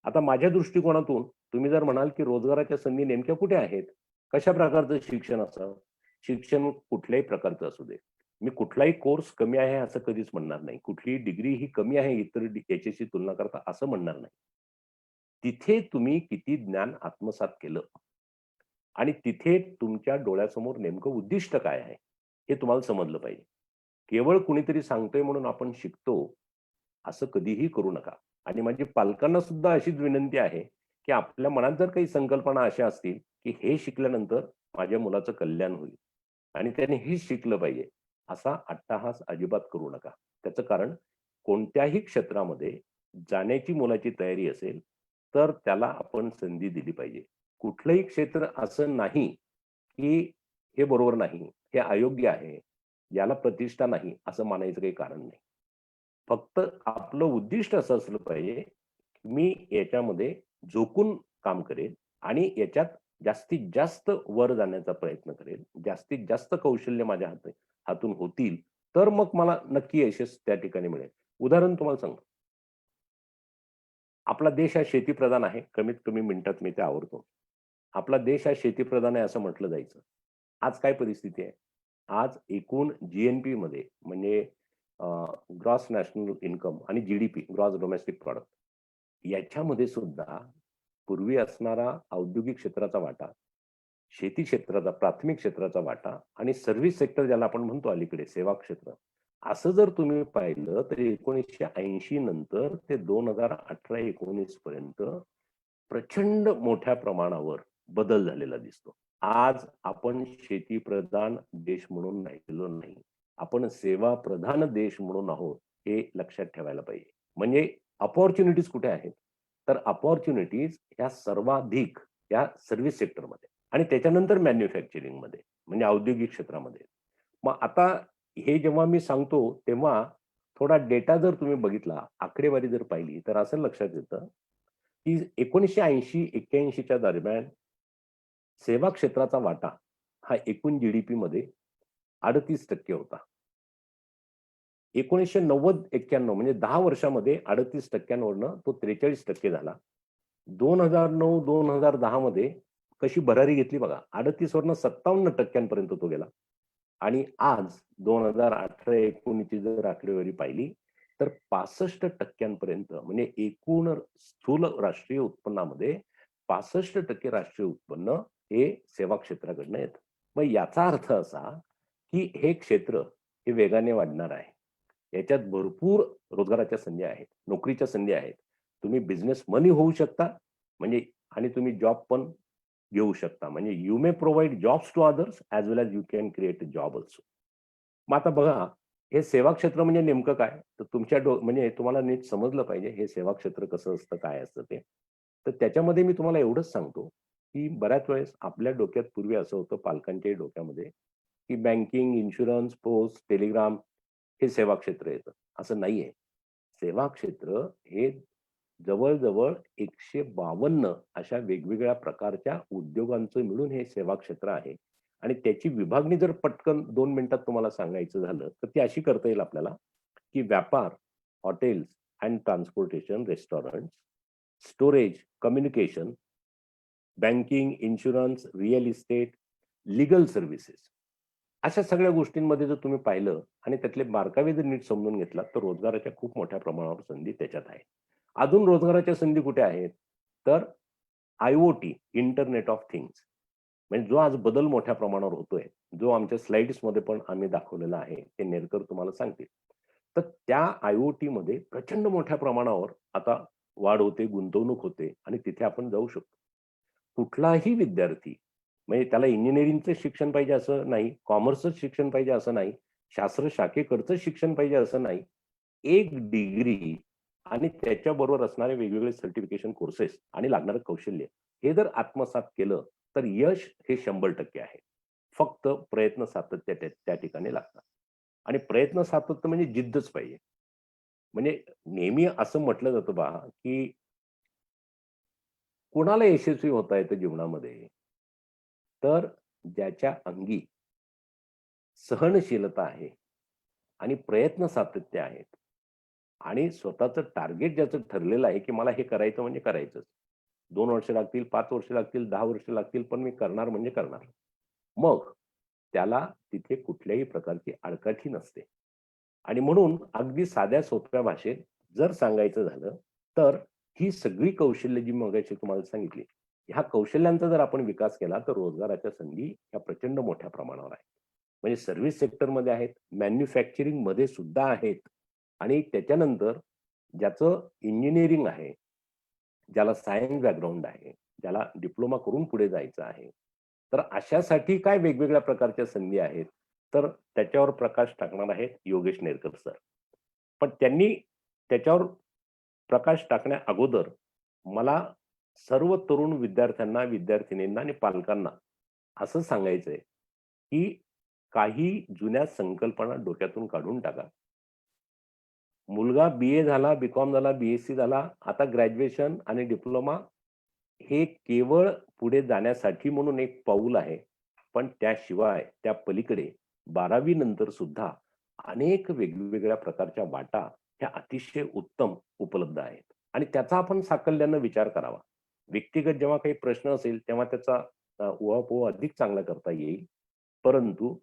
आता माझ्या दृष्टिकोनातून तुम्ही जर म्हणाल, की रोजगाराच्या संधी नेमक्या कुठे आहेत? कशा प्रकारचं शिक्षण असावं? शिक्षण कुठल्याही प्रकारचं असू दे. मी कुठलाही कोर्स कमी आहे असं कधीच म्हणणार नाही. कुठलीही डिग्री ही कमी आहे इतर याच्याशी तुलना करता असं म्हणणार नाही. तिथे तुम्ही किती ज्ञान आत्मसात केलं आणि तिथे तुमच्या डोळ्यासमोर नेमकं उद्दिष्ट काय आहे, हे तुम्हाला समजलं पाहिजे. केवळ कुणीतरी सांगतोय म्हणून आपण शिकतो, असं कधीही करू नका. आणि माझी पालकांना सुद्धा अशीच विनंती आहे, की आपल्या मनात जर काही संकल्पना अशा असतील, की हे शिकल्यानंतर माझ्या मुलाचं कल्याण होईल आणि त्याने हेच शिकलं पाहिजे, असा अट्टाहास अजिबात करू नका. त्याचं कारण कोणत्याही क्षेत्रामध्ये जाण्याची मुलाची तयारी असेल, तर त्याला आपण संधी दिली पाहिजे. कुठलंही क्षेत्र असं नाही, की हे बरोबर नाही, हे अयोग्य आहे, याला प्रतिष्ठा नाही, असं मानायचं काही कारण नाही. फक्त आपलं उद्दिष्ट असं असलं पाहिजे, मी याच्यामध्ये झोकून काम करेल आणि याच्यात जास्तीत जास्त वर जाण्याचा प्रयत्न करेल. जास्तीत जास्त कौशल्य माझ्या हातून होतील, तर मग मला नक्की यशस्वी त्या ठिकाणी मिळेल. उदाहरण तुम्हाला सांगतो. आपला देश हा शेतीप्रधान आहे. कमीत कमी मिनिटात मी ते आवरतो. आपला देश हा शेतीप्रधान आहे असं म्हटलं जायचं. आज काय परिस्थिती आहे? आज एकूण जी-एन-पीमध्ये म्हणजे ग्रॉस नॅशनल इन्कम आणि जी-डी-पी ग्रॉस डोमेस्टिक प्रॉडक्ट याच्यामध्ये सुद्धा पूर्वी असणारा औद्योगिक क्षेत्राचा वाटा, शेती क्षेत्राचा, प्राथमिक क्षेत्राचा वाटा आणि सर्व्हिस सेक्टर ज्याला आपण म्हणतो अलीकडे सेवा क्षेत्र, असं जर तुम्ही पाहिलं तर 1980 नंतर ते 2018-19 पर्यंत प्रचंड मोठ्या प्रमाणावर बदल झालेला दिसतो. आज आपण शेतीप्रधान देश म्हणून राहिलेलो नाही. आपण सेवा प्रधान देश म्हणून आहोत, हे लक्षात ठेवायला पाहिजे. म्हणजे अपॉर्च्युनिटीज कुठे आहेत? तर अपॉर्च्युनिटीज ह्या सर्वाधिक या सर्व्हिस सेक्टरमध्ये आणि त्याच्यानंतर मॅन्युफॅक्चरिंगमध्ये म्हणजे औद्योगिक क्षेत्रामध्ये. मग आता हे जेव्हा मी सांगतो तेव्हा थोडा डेटा जर तुम्ही बघितला, आकडेवारी जर पाहिली तर असं लक्षात येतं, की 1980-81 दरम्यान सेवा क्षेत्राचा वाटा हा एकूण जी-डी-पीमध्ये 38% होता. 1990-91 म्हणजे 10 वर्षामध्ये 38% वरनं तो 43% झाला. 2009-2010 मध्ये कशी भरारी घेतली बघा. 38 वरनं 57% पर्यंत तो गेला. आणि आज 2018-19 ची जर आकडेवारी पाहिली तर 65% पर्यंत म्हणजे एकूण स्थूल राष्ट्रीय उत्पन्नामध्ये 65% राष्ट्रीय उत्पन्न हे सेवा क्षेत्राकडनं येतं. मग याचा अर्थ असा, की हे क्षेत्र हे वेगाने वाढणार आहे. याच्यात भरपूर रोजगाराच्या संधी आहेत, नोकरीच्या संधी आहेत. तुम्ही बिझनेसमन होऊ शकता म्हणजे आणि तुम्ही जॉब पण घेऊ शकता. म्हणजे you may provide jobs to others as well as you can create a job also. मग आता बघा, हे सेवा क्षेत्र म्हणजे नेमकं काय? तर तुमच्या म्हणजे तुम्हाला नीट समजलं पाहिजे हे सेवा क्षेत्र कसं असतं, काय असतं ते. तर त्याच्यामध्ये मी तुम्हाला एवढंच सांगतो, की बऱ्याच वेळेस आपल्या डोक्यात पूर्वी असं होतं पालकांच्याही डोक्यामध्ये, की बँकिंग, इन्शुरन्स, पोस्ट, टेलिग्राम हे सेवा क्षेत्र येतं. असं नाहीये. सेवा क्षेत्र हे जवळ-जवळ 152 अशा वेगवेगळ्या प्रकारच्या उद्योगांचं मिळून हे सेवा क्षेत्र आहे. आणि त्याची विभागणी जर पटकन 2 मिनिटात तुम्हाला सांगायचं झालं, तर ती अशी करता येईल आपल्याला, की व्यापार, hotels and transportation, restaurants, storage, communication, banking, insurance, real estate, legal services. अशा सगळ्या गोष्टींमध्ये जर तुम्ही पाहिलं आणि त्यातले बारकावे जर नीट समजून घेतलात, तर रोजगाराच्या खूप मोठ्या प्रमाणावर संधी त्याच्यात आहेत. अजून रोजगाराच्या संधी कुठे आहेत? तर आय-ओ-टी, इंटरनेट ऑफ थिंग्स. म्हणजे जो आज बदल मोठ्या प्रमाणावर होतोय, जो आमच्या स्लाइड्समध्ये पण आम्ही दाखवलेला आहे, ते नेरकर तुम्हाला सांगतील. तर त्या आय-ओ-टीमध्ये प्रचंड मोठ्या प्रमाणावर आता वाढ होते, गुंतवणूक होते आणि तिथे आपण जाऊ शकतो. कुठलाही विद्यार्थी म्हणजे त्याला इंजिनिअरिंगचं शिक्षण पाहिजे असं नाही, कॉमर्सचं शिक्षण पाहिजे असं नाही, शास्त्र शाखेकडचं शिक्षण पाहिजे असं नाही. एक डिग्री आणि त्याच्याबरोबर असणारे वेगवेगळे सर्टिफिकेशन कोर्सेस आणि लागणारं कौशल्य, हे जर आत्मसात केलं, तर यश हे 100% आहे. फक्त प्रयत्न सातत्य त्या ठिकाणी लागतात. आणि प्रयत्न सातत्य म्हणजे जिद्दच पाहिजे. म्हणजे नेहमी असं म्हटलं जातं पहा, की कुणाला यशस्वी होता येतं जीवनामध्ये? तर ज्याच्या अंगी सहनशीलता आहे आणि प्रयत्न सातत्य आहेत आणि स्वतःचं टार्गेट ज्याचं ठरलेलं आहे, की मला हे करायचं म्हणजे करायचंच. 2 वर्ष लागतील, 5 वर्ष लागतील, 10 वर्ष लागतील, पण मी करणार म्हणजे करणार. मग त्याला तिथे कुठल्याही प्रकारची आडकाठी नसते. आणि म्हणून अगदी साध्या सोप्या भाषेत जर सांगायचं झालं, तर ही सगळी कौशल्य जी मगाशी तुम्हाला सांगितली, ह्या कौशल्यांचा जर आपण विकास केला, तर रोजगाराच्या संधी ह्या प्रचंड मोठ्या प्रमाणावर आहेत. म्हणजे सर्व्हिस सेक्टरमध्ये आहेत, मॅन्युफॅक्चरिंगमध्ये सुद्धा आहेत आणि त्याच्यानंतर ज्याचं इंजिनिअरिंग आहे, ज्याला सायन्स बॅकग्राऊंड आहे, ज्याला डिप्लोमा करून पुढे जायचं आहे. तर अशासाठी काय वेगवेगळ्या प्रकारच्या संधी आहेत, तर त्याच्यावर प्रकाश टाकणार आहेत योगेश नेरकर सर. पण त्यांनी त्याच्यावर प्रकाश टाकण्या अगोदर मला सर्व तरुण विद्यार्थ्यांना, विद्यार्थिनींना आणि पालकांना असं सांगायचंय, की काही जुन्या संकल्पना डोक्यातून काढून टाका. मुलगा बी-ए झाला, बी-कॉम झाला, बी-एस-सी झाला, आता ग्रॅज्युएशन आणि डिप्लोमा हे केवळ पुढे जाण्यासाठी म्हणून एक पाऊल आहे. पण त्याशिवाय त्या पलीकडे 12वी नंतर सुद्धा अनेक वेगवेगळ्या प्रकारच्या वाटा ह्या अतिशय उत्तम उपलब्ध आहेत आणि त्याचा आपण साकल्यानं विचार करावा. व्यक्तिगत जेव्हा काही प्रश्न असेल तेव्हा त्याचा उहापोह अधिक चांगला करता येईल. परंतु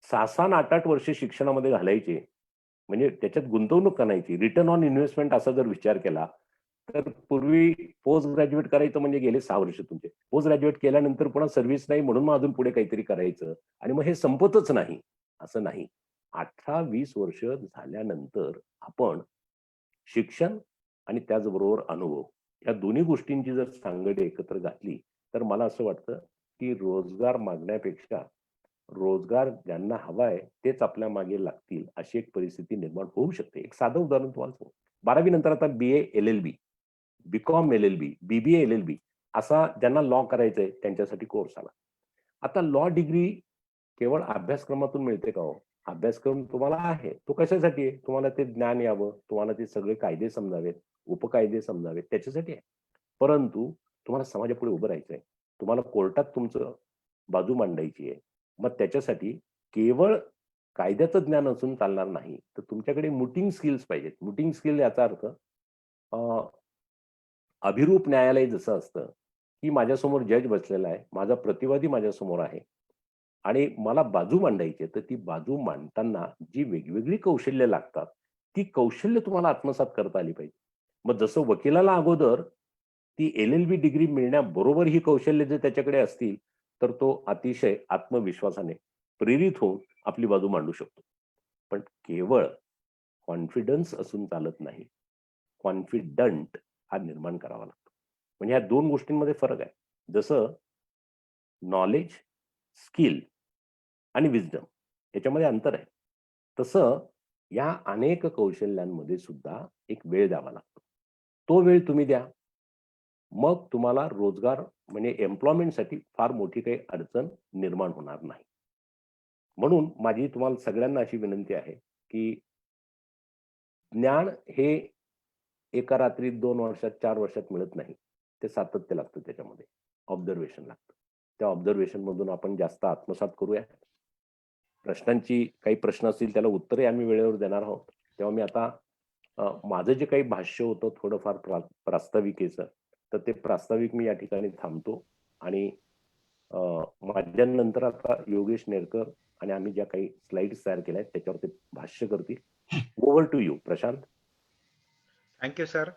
6-6 आणि 8-8 वर्ष शिक्षणामध्ये घालायचे, म्हणजे त्याच्यात गुंतवणूक करायची. रिटर्न ऑन इन्व्हेस्टमेंट असा जर विचार केला, तर पूर्वी पोस्ट ग्रॅज्युएट करायचं म्हणजे गेले 6 वर्ष तुमचे. पोस्ट ग्रॅज्युएट केल्यानंतर पुन्हा सर्व्हिस नाही म्हणून मग अजून पुढे काहीतरी करायचं आणि मग हे संपतच नाही, असं नाही. 18-20 वर्ष झाल्यानंतर आपण शिक्षण आणि त्याचबरोबर अनुभव या दोन्ही गोष्टींची जर सांगड एकत्र घातली, तर मला असं वाटतं, की रोजगार मागण्यापेक्षा रोजगार ज्यांना हवा आहे तेच आपल्या मागे लागतील, अशी एक परिस्थिती निर्माण होऊ शकते. एक साधं उदाहरण तुम्हाला सांगतो. 12वी नंतर आता बी-ए, LLB, B.Com LLB, BBA LLB असा ज्यांना लॉ करायचंय त्यांच्यासाठी कोर्स आला. आता लॉ डिग्री केवळ अभ्यासक्रमातून मिळते का हो? अभ्यासक्रम तुम्हाला आहे. तो कशासाठी आहे? तुम्हाला ते ज्ञान यावं, तुम्हाला ते सगळे कायदे समजावेत, उपकायदे समजावेत त्याच्यासाठी आहे. परंतु तुम्हाला समाजापुढे उभं राहायचंय. तुम्हाला कोर्टात तुमचं बाजू मांडायची आहे. मग त्याच्यासाठी केवळ कायद्याचं ज्ञान असून चालणार नाही. तर तुमच्याकडे मुटिंग स्किल्स पाहिजेत. मुटिंग स्किल याचा अर्थ अ, अभिरूप न्यायालय जसं असतं, की माझ्यासमोर जज बसलेला आहे, माझा प्रतिवादी माझ्यासमोर आहे आणि मला बाजू मांडायची आहे. तर ती बाजू मांडताना जी वेगवेगळी कौशल्य लागतात, ती कौशल्य तुम्हाला आत्मसात करता आली पाहिजे. मग जसं वकिलाला अगोदर ती एल-एल-बी डिग्री मिळण्याबरोबर ही कौशल्य जर त्याच्याकडे असतील, तर तो अतिशय आत्मविश्वासाने प्रेरित होऊन आपली बाजू मांडू शकतो. पण केवळ कॉन्फिडन्स असून चालत नाही. कॉन्फिडंट हा निर्माण करावा लागतो. म्हणजे ह्या 2 गोष्टींमध्ये फरक आहे. जसं नॉलेज, स्किल आणि विजडम याच्यामध्ये अंतर आहे. तसं या अनेक कौशल्यांमध्ये सुद्धा एक वेळ द्यावा लागतो. तो वेळ तुम्ही द्या. मग तुम्हाला रोजगार म्हणजे एम्प्लॉयमेंटसाठी फार मोठी काही अडचण निर्माण होणार नाही. म्हणून माझी तुम्हाला सगळ्यांना अशी विनंती आहे, की ज्ञान हे एका रात्रीत, 2 वर्षात, 4 वर्षात मिळत नाही. ते सातत्य लागतं त्याच्यामध्ये. ऑब्झर्वेशन लागतं. त्या ऑब्झर्वेशनमधून आपण जास्त आत्मसात करूया. प्रश्नांची काही प्रश्न असतील त्याला उत्तरही आम्ही वेळेवर देणार आहोत. तेव्हा मी आता माझं जे काही भाष्य होतं थोडंफार प्रास्ताविकेचं, तर ते प्रास्ताविक मी या ठिकाणी थांबतो आणि अ, माझ्यानंतर आता योगेश नेरकर आणि आम्ही ज्या काही स्लाइड्स तयार केल्या आहेत त्याच्यावर ते भाष्य करतील. Over to you Prashant.
Thank you sir.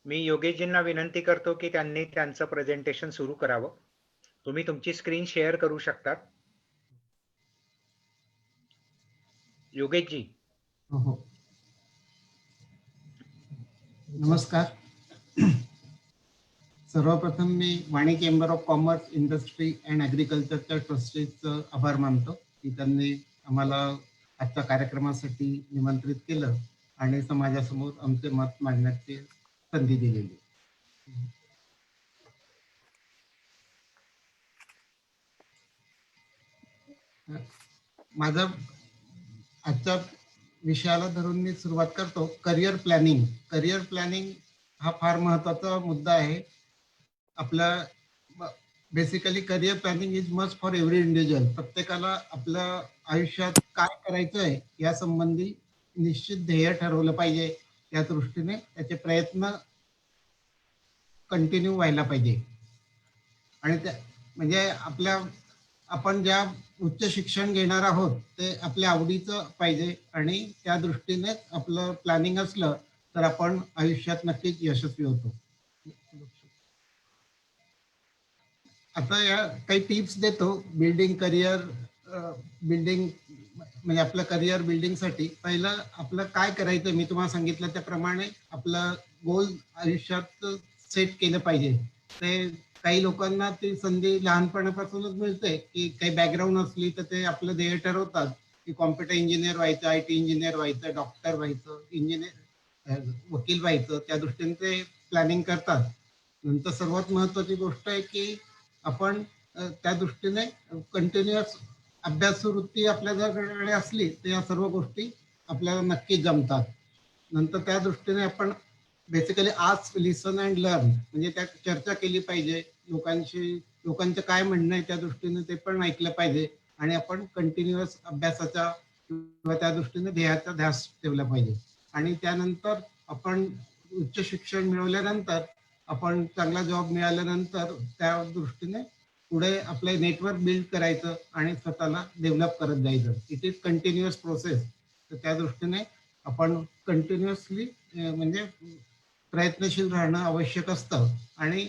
मी योगेशजींना विनंती करतो की त्यांनी त्यांचं प्रेझेंटेशन सुरू करावं. तुम्ही तुमची स्क्रीन शेअर करू शकतात. योगेशजी.
हो. नमस्कार. सर्वप्रथम मी Vani chamber of commerce, industry and ॲग्रिकल्चरच्या ट्रस्टीचं आभार मानतो की त्यांनी आम्हाला आजच्या कार्यक्रमासाठी निमंत्रित केलं आणि समाजासमोर आमचे मत मांडण्याची संधी दिलेली. माझं आजच्या विषयाला धरून मी सुरुवात करतो. Career planning. करिअर प्लॅनिंग हा फार महत्त्वाचा मुद्दा आहे. आपला basically career planning is must for every individual. प्रत्येकाला आपल्या आयुष्यात काय करायचं आहे या संबंधी निश्चित ध्येय ठरवलं पाहिजे. या दृष्टीने त्याचे प्रयत्न कंटिन्यू व्हायला पाहिजे. आणि त्या म्हणजे आपण ज्या उच्च शिक्षण घेणार आहोत ते आपल्या आवडीचं पाहिजे आणि त्या दृष्टीने आपलं प्लॅनिंग असलं तर आपण आयुष्यात नक्कीच यशस्वी होतो. आता या काही टिप्स देतो बिल्डिंग करिअर. बिल्डिंग म्हणजे आपलं करिअर बिल्डिंगसाठी पहिलं आपलं काय करायचं मी तुम्हाला सांगितलं त्याप्रमाणे आपलं गोल आयुष्यात सेट केलं पाहिजे. ते काही लोकांना ती संधी लहानपणापासूनच मिळते की काही बॅकग्राऊंड असली तर ते आपलं ध्येय ठरवतात की कॉम्प्युटर इंजिनियर व्हायचं, IT इंजिनियर व्हायचं, डॉक्टर व्हायचं, वकील व्हायचं. त्या दृष्टीने ते प्लॅनिंग करतात. नंतर सर्वात महत्त्वाची गोष्ट आहे की आपण त्या दृष्टीने कंटिन्युअस अभ्यासवृत्ती आपल्याकडे असली तर या सर्व गोष्टी आपल्याला नक्की जमतात. नंतर त्या दृष्टीने आपण basically ask, listen and learn म्हणजे त्या चर्चा केली पाहिजे लोकांचं काय म्हणणं आहे त्या दृष्टीने ते पण ऐकलं पाहिजे आणि आपण कंटिन्युअस अभ्यासाच्या किंवा त्या दृष्टीने ध्येयाचा ध्यास ठेवला पाहिजे. आणि त्यानंतर आपण उच्च शिक्षण मिळवल्यानंतर आपण चांगला जॉब मिळाल्यानंतर त्या दृष्टीने पुढे आपलं नेटवर्क बिल्ड करायचं आणि स्वतःला डेव्हलप करत जायचं. It is continuous process. तर त्या दृष्टीने आपण कंटिन्युअसली म्हणजे प्रयत्नशील राहणं आवश्यक असतं. आणि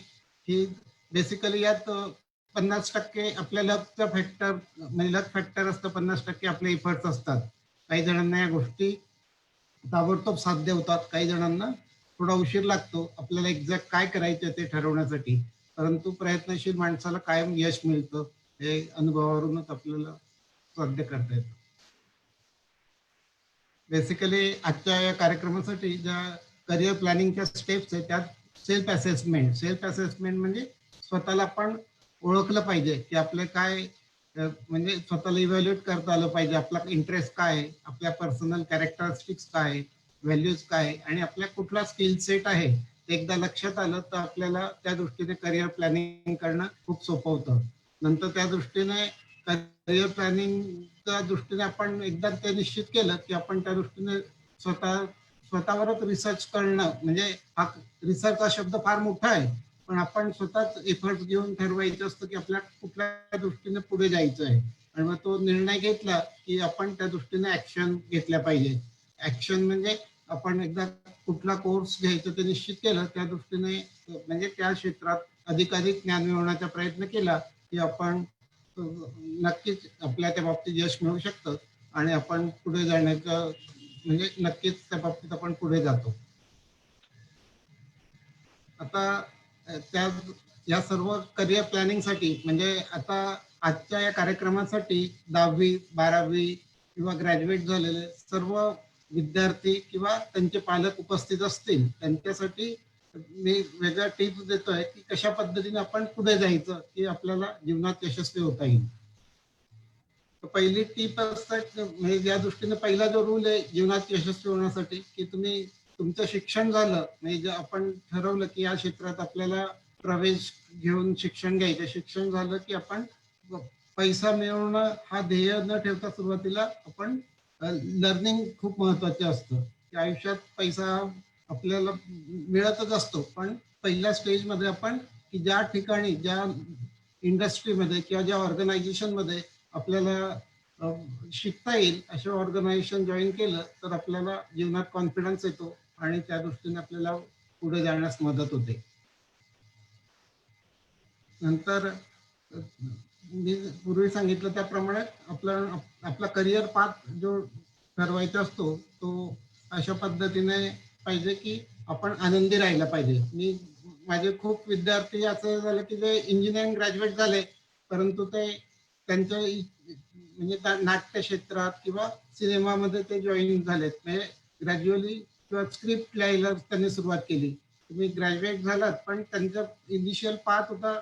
ही बेसिकली यात 50% आपल्या लकचा फॅक्टर म्हणजे लक फॅक्टर असतं, 50% आपले इफर्ट्स असतात. काही जणांना या गोष्टी ताबडतोब साध्य होतात, काही जणांना थोडा उशीर लागतो आपल्याला एक्झॅक्ट काय करायचं ते ठरवण्यासाठी. परंतु प्रयत्नशील माणसाला कायम यश मिळतं हे अनुभवावरूनच आपल्याला साध्य करता येतं. बेसिकली आजच्या या कार्यक्रमासाठी ज्या करिअर प्लॅनिंगच्या स्टेप्स आहेत त्यात सेल्फ असेसमेंट म्हणजे स्वतःला आपण ओळखलं पाहिजे की आपले काय म्हणजे स्वतःला इव्हॅल्युएट करता आलं पाहिजे. आपला इंटरेस्ट काय आहे, आपल्या पर्सनल कॅरेक्टरिस्टिक्स काय आहे, व्हॅल्यूज काय आहे आणि आपल्या कुठला स्किल सेट आहे ते एकदा लक्षात आलं तर आपल्याला त्या दृष्टीने करिअर प्लॅनिंग करणं खूप सोपं होतं. नंतर त्या दृष्टीने करिअर प्लॅनिंगच्या दृष्टीने आपण एकदा ते निश्चित केलं की आपण त्या दृष्टीने स्वतःवरच रिसर्च करणं म्हणजे हा रिसर्च हा शब्द फार मोठा आहे पण आपण स्वतःच एफर्ट घेऊन ठरवायचं असतं की आपल्या कुठल्या दृष्टीने पुढे जायचं आहे. आणि मग तो निर्णय घेतला की आपण त्या दृष्टीने ऍक्शन घेतल्या पाहिजे. ऍक्शन म्हणजे आपण एकदा कुठला कोर्स घ्यायचं ते निश्चित केलं त्या दृष्टीने म्हणजे त्या क्षेत्रात अधिकाधिक ज्ञान मिळवण्याचा प्रयत्न केला की आपण नक्कीच आपल्या त्या बाबतीत यश मिळू शकतं आणि आपण पुढे जाण्याचं म्हणजे नक्कीच त्या बाबतीत आपण पुढे जातो. आता त्या या सर्व करिअर प्लॅनिंगसाठी म्हणजे आता आजच्या या कार्यक्रमासाठी 10वी 12वी किंवा ग्रॅज्युएट झालेले सर्व विद्यार्थी किंवा त्यांचे पालक उपस्थित असतील त्यांच्यासाठी मी वेगळ्या टिप्स देतोय की कशा पद्धतीने आपण पुढे जायचं की आपल्याला जीवनात यशस्वी होता येईल. पहिली टीप असतात म्हणजे या दृष्टीने पहिला जो रूल आहे जीवनात यशस्वी होण्यासाठी की तुम्ही तुमचं शिक्षण झालं म्हणजे आपण ठरवलं की या क्षेत्रात आपल्याला प्रवेश घेऊन शिक्षण घ्यायचं, शिक्षण झालं की आपण पैसा मिळवणं हा ध्येय न ठेवता सुरुवातीला आपण लर्निंग खूप महत्वाचे असतं की आयुष्यात पैसा आपल्याला मिळतच असतो पण पहिल्या स्टेजमध्ये आपण की ज्या ठिकाणी ज्या इंडस्ट्रीमध्ये किंवा ज्या ऑर्गनायझेशनमध्ये आपल्याला शिकता येईल अशा ऑर्गनायझेशन जॉईन केलं तर आपल्याला जीवनात कॉन्फिडन्स येतो आणि त्या दृष्टीने आपल्याला पुढे जाण्यास मदत होते. नंतर मी पूर्वी सांगितलं त्याप्रमाणे आपला करिअर पाथ जो ठरवायचा असतो तो अशा पद्धतीने पाहिजे की आपण आनंदी राहायला पाहिजे. माझे खूप विद्यार्थी असं झालं की जे इंजिनिअरिंग ग्रॅज्युएट झाले परंतु ते त्यांच्या म्हणजे नाट्य क्षेत्रात किंवा सिनेमामध्ये ते जॉईन झालेत म्हणजे ग्रॅज्युअली किंवा स्क्रिप्ट लिहायला त्यांनी सुरुवात केली. तुम्ही ग्रॅज्युएट झालात पण त्यांचा इनिशियल पाथ होता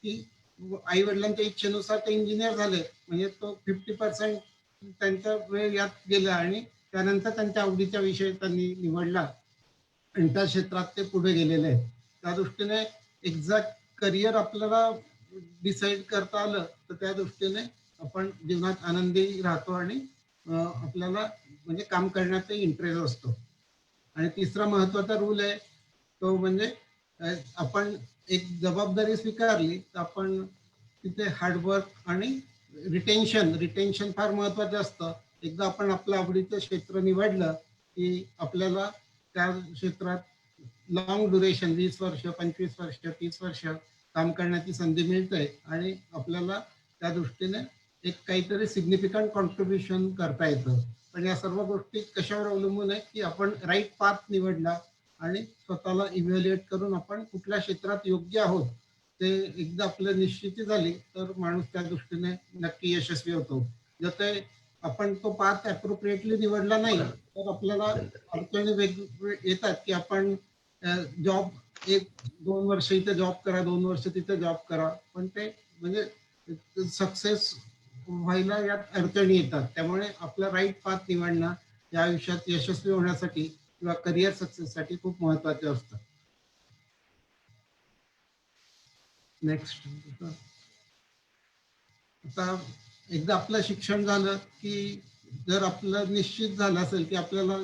की आई वडिलांच्या इच्छेनुसार ते इंजिनियर झाले म्हणजे तो 50% त्यांचा वेळ यात गेला आणि त्यानंतर त्यांच्या आवडीचा विषय त्यांनी निवडला आणि त्या क्षेत्रात ते पुढे गेलेले आहेत. त्या दृष्टीने एक्झॅक्ट करिअर आपल्याला डिसाईड करता आलं तर त्या दृष्टीने आपण जीवनात आनंदी राहतो आणि आपल्याला म्हणजे काम करण्यातही इंटरेस्ट असतो. आणि तिसरा महत्वाचा रूल आहे तो म्हणजे आपण एक जबाबदारी स्वीकारली तर आपण तिथे हार्डवर्क आणि रिटेन्शन फार महत्वाचं असतं. एकदा आपण आपलं आवडीचं क्षेत्र निवडलं की आपल्याला त्या क्षेत्रात लॉंग ड्युरेशन 20 वर्ष 25 वर्ष 30 वर्ष काम करण्याची संधी मिळते आणि आपल्याला त्या दृष्टीने एक काहीतरी सिग्निफिकंट कॉन्ट्रीब्युशन करता येतं. पण या सर्व गोष्टी कशावर अवलंबून आहे की आपण राईट पाथ निवडला आणि स्वतःला इव्हॅल्युएट करून आपण कुठल्या क्षेत्रात योग्य आहोत ते एकदा आपलं निश्चिती झाली तर माणूस त्या दृष्टीने नक्की यशस्वी होतो. जर ते आपण तो पाथ अप्रोप्रिएटली निवडला नाही तर आपल्याला अडचणी वेगवेगळे येतात की आपण जॉब 1-2 वर्ष इथे जॉब करा 2 वर्ष तिथे जॉब करा पण ते म्हणजे सक्सेस व्हायला यात अडचणी येतात. त्यामुळे आपला राईट पाथ निवडणं या आयुष्यात यशस्वी होण्यासाठी किंवा करिअर सक्सेससाठी खूप महत्वाचे असतं. नेक्स्ट आता एकदा आपलं शिक्षण झालं की जर आपलं निश्चित झालं असेल की आपल्याला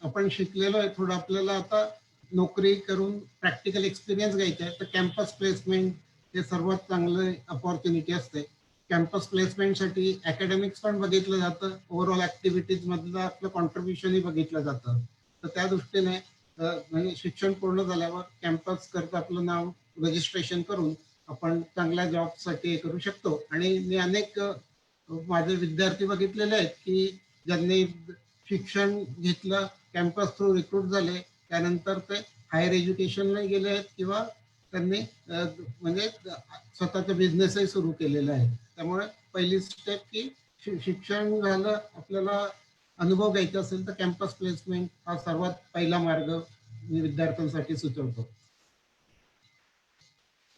आपण शिकलेलो आहे थोडं आपल्याला आता नोकरी करून प्रॅक्टिकल एक्सपिरियन्स घ्यायचा आहे तर कॅम्पस प्लेसमेंट हे सर्वात चांगलं अपॉर्च्युनिटी असते. कॅम्पस प्लेसमेंटसाठी अकॅडमिक्स पण बघितलं जातं ओव्हरऑल ऍक्टिव्हिटीज मधलं आपलं कॉन्ट्रीब्युशनही बघितलं जातं. तर त्या दृष्टीने म्हणजे शिक्षण पूर्ण झाल्यावर कॅम्पस करता आपलं नाव रजिस्ट्रेशन करून आपण चांगल्या जॉबसाठी हे करू शकतो. आणि मी अनेक माझे विद्यार्थी बघितलेले आहेत की ज्यांनी शिक्षण घेतलं कॅम्पस थ्रू रिक्रूट झाले त्यानंतर ते हायर एज्युकेशनला गेले आहेत किंवा त्यांनी म्हणजे स्वतःचा बिझनेसही सुरू केलेला आहे. त्यामुळे पहिली स्टेप की शिक्षण झालं आपल्याला अनुभव घ्यायचा असेल तर कॅम्पस प्लेसमेंट हा सर्वात पहिला मार्ग मी विद्यार्थ्यांसाठी सुचवतो.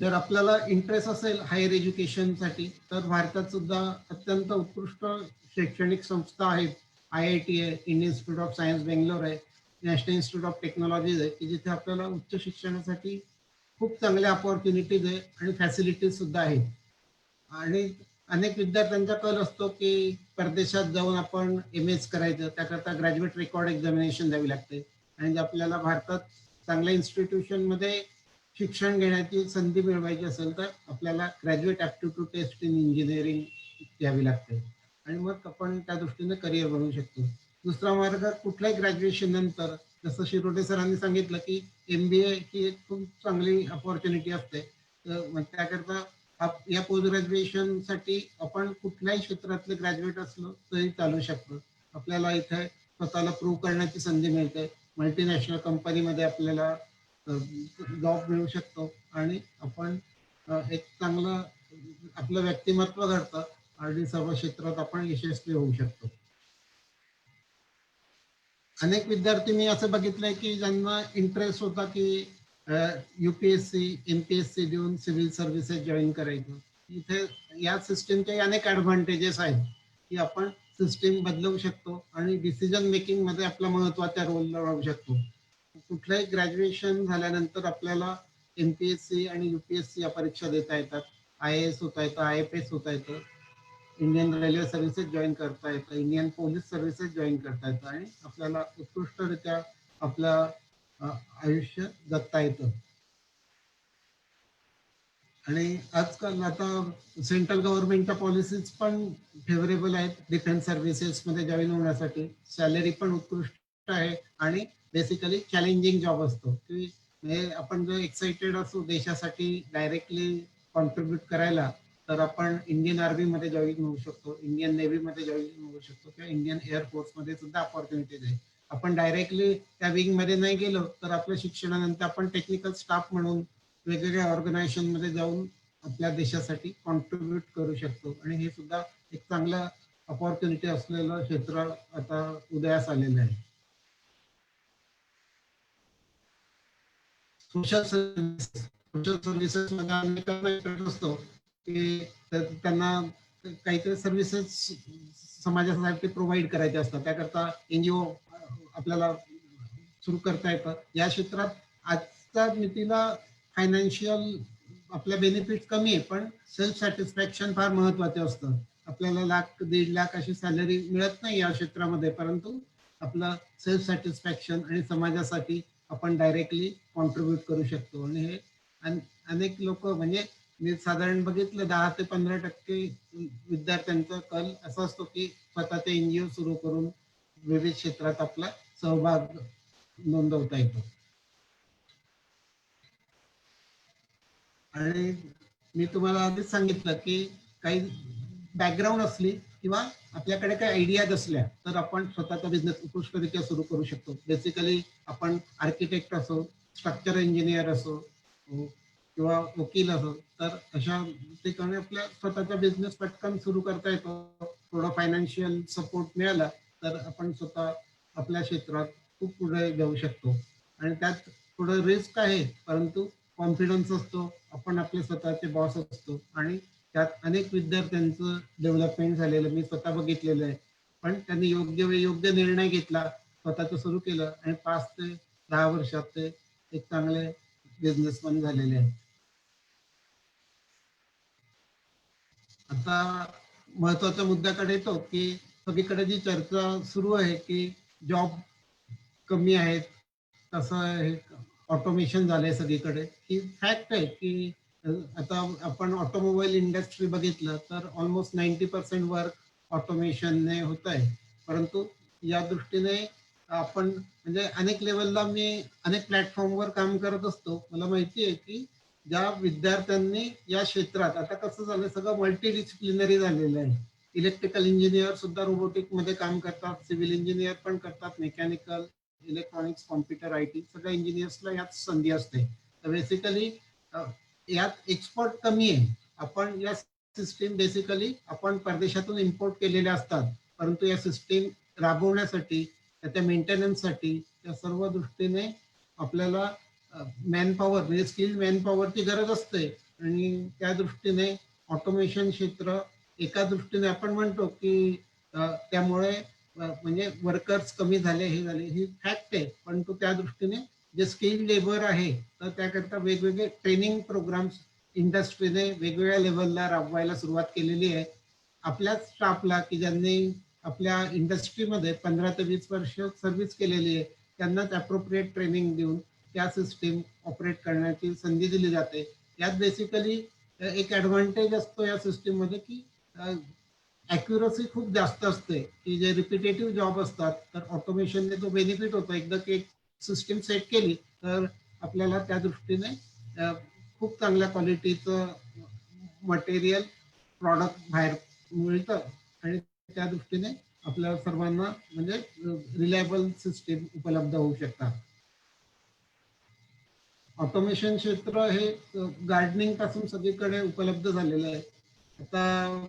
जर आपल्याला इंटरेस्ट असेल हायर एज्युकेशनसाठी तर भारतात सुद्धा अत्यंत उत्कृष्ट शैक्षणिक संस्था आहेत. IIT आहे, Indian institute of science Bangalore आहे, नॅशनल इन्स्टिट्यूट ऑफ टेक्नॉलॉजीज आहे की जिथे आपल्याला उच्च शिक्षणासाठी खूप चांगल्या अपॉर्च्युनिटीज आहे आणि फॅसिलिटीज सुद्धा आहेत. आणि अनेक विद्यार्थ्यांचा कल असतो की परदेशात जाऊन आपण MS करायचं त्याकरता ग्रॅज्युएट रेकॉर्ड एक्झामिनेशन द्यावी लागते आणि आपल्याला भारतात चांगल्या इन्स्टिट्यूशनमध्ये शिक्षण घेण्याची संधी मिळवायची असेल तर आपल्याला graduate aptitude test in engineering द्यावी लागते आणि मग आपण त्या दृष्टीने करिअर बनवू शकतो. दुसरा मार्ग कुठल्याही ग्रॅज्युएशन नंतर जसं शिरोडे सरांनी सांगितलं की MBA ही एक खूप चांगली अपॉर्च्युनिटी असते. तर त्याकरता या पोस्ट ग्रॅज्युएशनसाठी आपण कुठल्याही क्षेत्रातले ग्रॅज्युएट असलो तरी चालू शकतो. आपल्याला इथे स्वतःला प्रूव्ह करण्याची संधी मिळते. मल्टीनॅशनल कंपनीमध्ये आपल्याला जॉब मिळू शकतो आणि आपण एक चांगलं आपलं व्यक्तिमत्व घडतं आणि सर्व क्षेत्रात आपण यशस्वी होऊ शकतो. अनेक विद्यार्थी मी असं बघितलंय की ज्यांना इंटरेस्ट होता की UPSC MPSC देऊन सिव्हिल सर्व्हिसेस जॉईन करायचं. इथे या सिस्टीमचे अनेक ऍडव्हान्टेजेस आहेत की आपण सिस्टीम बदलवू शकतो आणि डिसिजन मेकिंग मध्ये आपला महत्वाचा रोल राहू शकतो. कुठलंही ग्रॅज्युएशन झाल्यानंतर आपल्याला MPSC आणि UPSC या परीक्षा देता येतात. IAS होता येतं, IFS होता येतं, इंडियन रेल्वे सर्व्हिसेस जॉईन करता येतं, इंडियन पोलीस सर्व्हिसेस जॉईन करता येतं आणि आपल्याला उत्कृष्टरित्या आपलं आयुष्य जगता येतं. आणि आजकाल आता सेंट्रल गव्हर्नमेंटच्या पॉलिसीज पण फेवरेबल आहेत डिफेन्स सर्व्हिसेस मध्ये जॉईन होण्यासाठी. सॅलरी पण उत्कृष्ट आहे आणि बेसिकली चॅलेंजिंग जॉब असतो की आपण जर एक्साइटेड असू देशासाठी डायरेक्टली कॉन्ट्रीब्युट करायला, तर आपण इंडियन आर्मी मध्ये जॉईन होऊ शकतो, इंडियन नेव्ही मध्ये जॉईन होऊ शकतो किंवा इंडियन एअरफोर्स मध्ये सुद्धा अपॉर्च्युनिटीज आहे. आपण डायरेक्टली त्या विंग मध्ये नाही गेलो तर आपल्या शिक्षणानंतर आपण टेक्निकल स्टाफ म्हणून वेगवेगळ्या ऑर्गनायझेशन मध्ये जाऊन आपल्या देशासाठी कॉन्ट्रीब्युट करू शकतो आणि हे सुद्धा एक चांगलं अपॉर्च्युनिटी असलेलं क्षेत्र आता उदयास आलेलं आहे. सोशल सर्व्हिसेस मध्ये अनेकांना इंटरेस्ट असतो की त्यांना काहीतरी सर्व्हिसेस समाजासाठी प्रोव्हाइड करायचे असतात. त्याकरता NGO आपल्याला सुरू करता येतं. या क्षेत्रात आजच्या नीतीला फायनान्शियल आपल्या बेनिफिट कमी आहे, पण सेल्फ सॅटिस्फॅक्शन फार महत्वाचं असतं. आपल्याला 1,00,000 1,50,000 अशी सॅलरी मिळत नाही या क्षेत्रामध्ये, परंतु आपलं सेल्फ सॅटिस्फॅक्शन आणि समाजासाठी आपण डायरेक्टली कॉन्ट्रीब्युट करू शकतो. आणि हे अनेक लोक म्हणजे मी साधारण बघितलं 10 ते 15% विद्यार्थ्यांचा कल असा असतो की स्वतःचे NGO सुरू करून विविध क्षेत्रात आपला सहभाग नोंदवता येतो. आणि मी तुम्हाला आधीच सांगितलं की काही बॅकग्राऊंड असली किंवा आपल्याकडे काही आयडियाज असल्या तर आपण स्वतःचा बिझनेस उत्कृष्टरित्या सुरू करू शकतो. बेसिकली आपण आर्किटेक्ट असो, स्ट्रक्चर इंजिनियर असो किंवा वकील असो, तर अशा ठिकाणी आपल्या स्वतःचा बिझनेस पटकन सुरू करता येतो. थोडा फायनान्शियल सपोर्ट मिळाला तर आपण स्वतः आपल्या क्षेत्रात खूप पुढे जाऊ शकतो. आणि त्यात थोडं रिस्क आहे, परंतु कॉन्फिडन्स असतो, आपण आपले स्वतःचे बॉस असतो आणि त्यात अनेक विद्यार्थ्यांचं डेव्हलपमेंट झालेलं मी स्वतः बघितलेलं आहे. पण त्यांनी योग्य वेळी योग्य निर्णय घेतला, स्वतःचं सुरू केलं आणि 5 ते 10 वर्षात ते एक चांगले बिझनेसमॅन झालेले आहेत. आता महत्वाच्या मुद्द्याकडे येतो की सगळीकडे जी चर्चा सुरू आहे की जॉब कमी आहेत, कसं हे ऑटोमेशन झालंय सगळीकडे, ही फॅक्ट आहे की आता आपण ऑटोमोबाईल इंडस्ट्री बघितलं तर ऑलमोस्ट 90% वर्क ऑटोमेशनने होत आहे. परंतु या दृष्टीने आपण म्हणजे अनेक लेवलला मी अनेक प्लॅटफॉर्मवर काम करत असतो. मला माहिती आहे की ज्या विद्यार्थ्यांनी या क्षेत्रात आता कसं झालं सगळं मल्टीडिसिप्लिनरी झालेलं आहे. इलेक्ट्रिकल इंजिनियर सुद्धा रोबोटिक मध्ये काम करतात, सिव्हिल इंजिनियर पण करतात, मेकॅनिकल, इलेक्ट्रॉनिक्स, कॉम्प्युटर, IT सगळ्या इंजिनियर्सला यात संधी असते. तर बेसिकली यात एक्सपर्ट कमी आहे. आपण या सिस्टीम बेसिकली आपण परदेशातून इम्पोर्ट केलेल्या असतात, परंतु या सिस्टीम राबवण्यासाठी त्याच्या मेंटेनन्ससाठी त्या सर्व दृष्टीने आपल्याला मॅनपॉवर म्हणजे स्किल्ड मॅनपॉवरची गरज असते. आणि त्या दृष्टीने ऑटोमेशन क्षेत्र एका दृष्टीने आपण म्हणतो की त्यामुळे म्हणजे वर्कर्स कमी झाले, हे झाले, ही फॅक्ट आहे. परंतु त्या दृष्टीने जे स्किल्ड लेबर आहे तर त्याकरता वेगवेगळे ट्रेनिंग प्रोग्राम्स इंडस्ट्रीने वेगवेगळ्या लेवलला राबवायला सुरुवात केलेली आहे. आपल्याच स्टाफला की ज्यांनी आपल्या इंडस्ट्रीमध्ये 15 ते 20 वर्ष सर्व्हिस केलेली आहे त्यांनाच अप्रोप्रिएट ट्रेनिंग देऊन त्या सिस्टीम ऑपरेट करण्याची संधी दिली जाते. यात बेसिकली एक ऍडव्हान्टेज असतो या सिस्टीम मध्ये की ॲक्युरसी खूप जास्त असते की जे रिपिटेटिव्ह जॉब असतात तर ऑटोमेशनने जो बेनिफिट होतो एकदा की एक सिस्टीम सेट केली तर आपल्याला त्या दृष्टीने खूप चांगल्या क्वालिटीचं मटेरियल प्रॉडक्ट बाहेर मिळतं आणि त्या दृष्टीने आपल्या सर्वांना म्हणजे रिलायबल सिस्टीम उपलब्ध होऊ शकतात. ऑटोमेशन क्षेत्र हे गार्डनिंग पासून सगळीकडे उपलब्ध झालेलं आहे. आता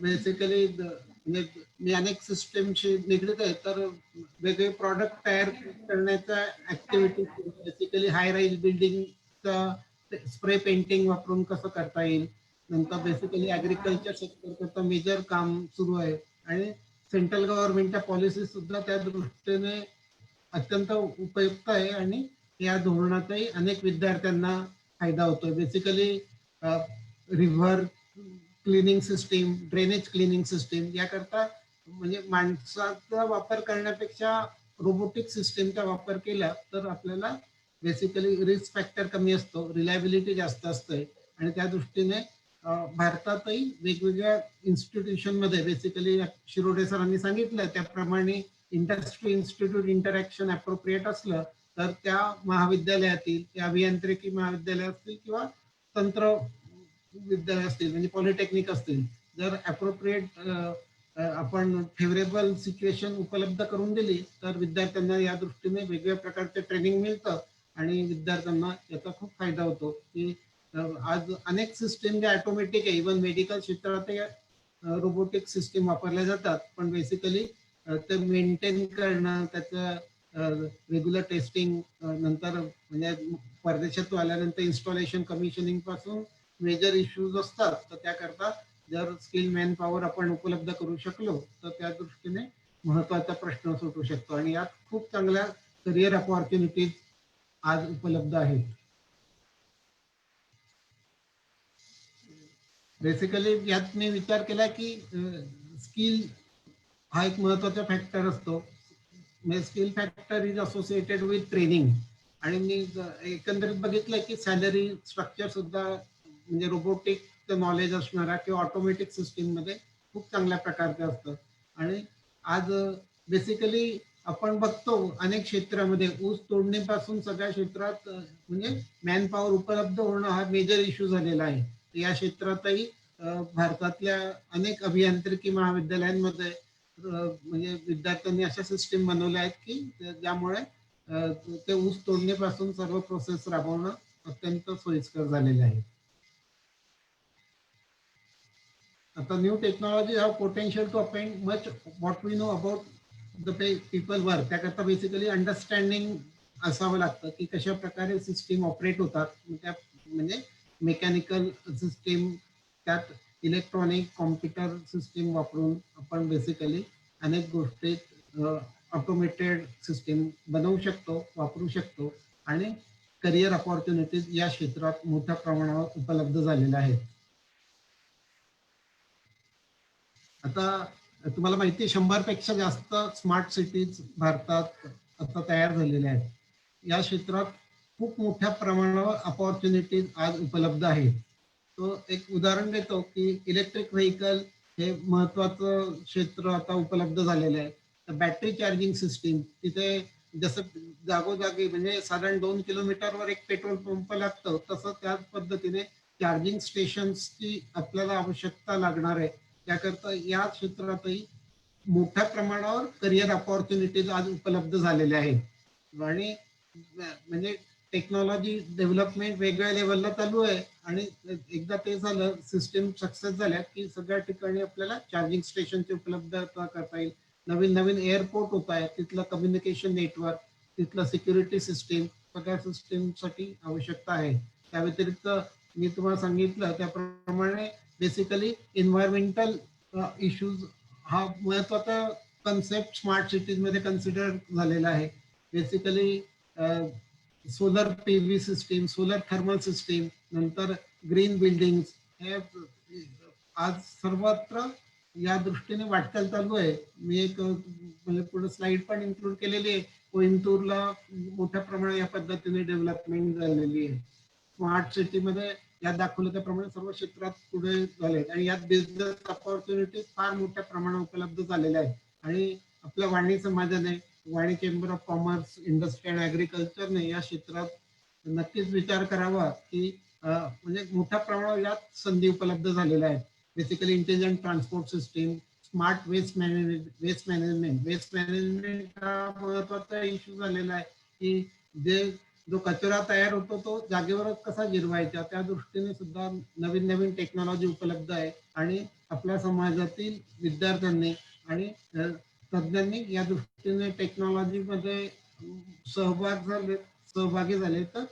बेसिकली म्हणजे मी अनेक सिस्टमशी निगडीत आहे, तर वेगळे प्रॉडक्ट तयार करण्याच्या ऍक्टिव्हिटी बेसिकली हाय राईज बिल्डिंगचा स्प्रे पेंटिंग वापरून कसं करता येईल. नंतर बेसिकली ऍग्रिकल्चर सेक्टर करता मेजर काम सुरू आहे आणि सेंट्रल गव्हर्नमेंटच्या पॉलिसी सुद्धा त्या दृष्टीने अत्यंत उपयुक्त आहे आणि या धोरणातही अनेक विद्यार्थ्यांना फायदा होतोय. Basically river cleaning system, drainage cleaning system याकरता म्हणजे माणसाचा वापर करण्यापेक्षा रोबोटिक सिस्टीमचा वापर केला तर आपल्याला बेसिकली रिस्क फॅक्टर कमी असतो, रिलायबिलिटी जास्त असते आणि त्या दृष्टीने भारतातही वेगवेगळ्या इन्स्टिट्यूशनमध्ये बेसिकली शिरोडे सरांनी सांगितलं त्याप्रमाणे इंडस्ट्री इन्स्टिट्यूट इंटरॅक्शन अप्रोप्रिएट असलं तर त्या महाविद्यालयातील, त्या अभियांत्रिकी महाविद्यालय असतील किंवा तंत्र विद्यालय असतील म्हणजे पॉलिटेक्निक असतील, जर अप्रोप्रिएट आपण फेवरेबल सिच्युएशन उपलब्ध करून दिली तर विद्यार्थ्यांना या दृष्टीने वेगवेगळ्या प्रकारचे ट्रेनिंग मिळतं आणि विद्यार्थ्यांना याचा खूप फायदा होतो. की आज अनेक सिस्टीम जे ऑटोमॅटिक आहे, इव्हन मेडिकल क्षेत्रातही रोबोटिक सिस्टीम वापरल्या जातात, पण बेसिकली ते मेंटेन करणं, त्याचं रेग्युलर टेस्टिंग, नंतर म्हणजे परदेशात आल्यानंतर इन्स्टॉलेशन कमिशनिंग पासून मेजर इश्यूज असतात. तर त्याकरता जर स्किल मॅन पॉवर आपण उपलब्ध करू शकलो तर त्या दृष्टीने महत्वाचा प्रश्न सुटू शकतो आणि यात खूप चांगल्या करिअर अपॉर्च्युनिटीज आज उपलब्ध आहेत. बेसिकली यात मी विचार केला की स्किल हा एक महत्वाचा फॅक्टर असतो. Skill factor is associated with training आणि मी एकंदरीत बघितलं की सॅलरी स्ट्रक्चर सुद्धा म्हणजे रोबोटिक नॉलेज असणारा किंवा ऑटोमॅटिक सिस्टीम मध्ये खूप चांगल्या प्रकारचं असतं. आणि आज बेसिकली आपण बघतो अनेक क्षेत्रामध्ये ऊस तोडणीपासून सगळ्या क्षेत्रात म्हणजे मॅन पॉवर उपलब्ध होणं हा मेजर इश्यू झालेला आहे. या क्षेत्रातही भारतातल्या अनेक अभियांत्रिकी महाविद्यालयांमध्ये म्हणजे विद्यार्थ्यांनी अशा सिस्टीम बनवल्या आहेत की ज्यामुळे ते ऊस तोडणीपासून सर्व प्रोसेस राबवणं अत्यंत सोयीस्कर झालेले आहे. आता new technology have potential to append much what we know about the people work. त्याकरता बेसिकली अंडरस्टँडिंग असावं लागतं की कशा प्रकारे सिस्टीम ऑपरेट होतात. त्या म्हणजे मेकॅनिकल सिस्टीम, त्यात इलेक्ट्रॉनिक कॉम्प्युटर सिस्टीम वापरून आपण बेसिकली अनेक गोष्टी ऑटोमेटेड सिस्टीम बनवू शकतो, वापरू शकतो आणि करिअर अपॉर्च्युनिटीज या क्षेत्रात मोठ्या प्रमाणावर उपलब्ध झालेल्या आहेत. आता तुम्हाला माहिती आहे 100 पेक्षा जास्त स्मार्ट सिटीज भारतात आता तयार झालेल्या आहेत. या क्षेत्रात खूप मोठ्या प्रमाणावर अपॉर्च्युनिटीज आज उपलब्ध आहेत. तो एक उदाहरण देतो की इलेक्ट्रिक व्हेकल हे महत्वाचं क्षेत्र आता उपलब्ध झालेलं आहे. तर बॅटरी चार्जिंग सिस्टीम तिथे जसं जागोजागी म्हणजे साधारण 2 किलोमीटरवर एक पेट्रोल पंप लागतं, तसं त्याच पद्धतीने चार्जिंग स्टेशन्सची आपल्याला आवश्यकता लागणार आहे. त्याकरता या क्षेत्रातही मोठ्या प्रमाणावर करिअर अपॉर्च्युनिटीज आज उपलब्ध झालेल्या आहेत आणि म्हणजे टेक्नॉलॉजी डेव्हलपमेंट वेगवेगळ्या लेवलला चालू आहे आणि एकदा ते झालं, सिस्टीम सक्सेस झाल्या की सगळ्या ठिकाणी आपल्याला चार्जिंग स्टेशनची उपलब्धता करता येईल. नवीन नवीन एअरपोर्ट होत आहे, तिथलं कम्युनिकेशन नेटवर्क, तिथलं सिक्युरिटी सिस्टीम, सगळ्या सिस्टीमसाठी आवश्यकता आहे. त्या व्यतिरिक्त मी तुम्हाला सांगितलं त्याप्रमाणे बेसिकली एन्व्हायरमेंटल इश्यूज हा महत्वाचा कन्सेप्ट स्मार्ट सिटीज मध्ये कन्सिडर झालेला आहे. Basically solar PV system, solar thermal system, नंतर ग्रीन बिल्डिंग हे आज सर्वत्र या दृष्टीने वाटचाल चालू आहे. मी एक म्हणजे पुढे स्लाइड पण इन्क्लूड केलेली आहे. कोइंबतूरला मोठ्या प्रमाणात या पद्धतीने डेव्हलपमेंट झालेली आहे. स्मार्ट सिटीमध्ये यात दाखवलं त्याप्रमाणे सर्व क्षेत्रात पुढे झाले आणि यात बिझनेस अपॉर्च्युनिटीज फार मोठ्या प्रमाणात उपलब्ध झालेल्या आहेत. आणि आपल्या वाणी समाजाने, Vani chamber of commerce, industry and ऍग्रिकल्चरने या क्षेत्रात नक्कीच विचार करावा की म्हणजे मोठ्या प्रमाणावर यात संधी उपलब्ध झालेल्या आहेत. Basically intelligent transport system, smart waste management हा महत्वाचा इश्यू झालेला आहे की जे जो कचरा तयार होतो तो जागेवरच कसा जिरवायचा, त्या दृष्टीने सुद्धा नवीन नवीन टेक्नॉलॉजी उपलब्ध आहे. आणि आपल्या समाजातील विद्यार्थ्यांनी आणि तज्ज्ञांनी या दृष्टीने टेक्नॉलॉजीमध्ये सहभागी झाले तर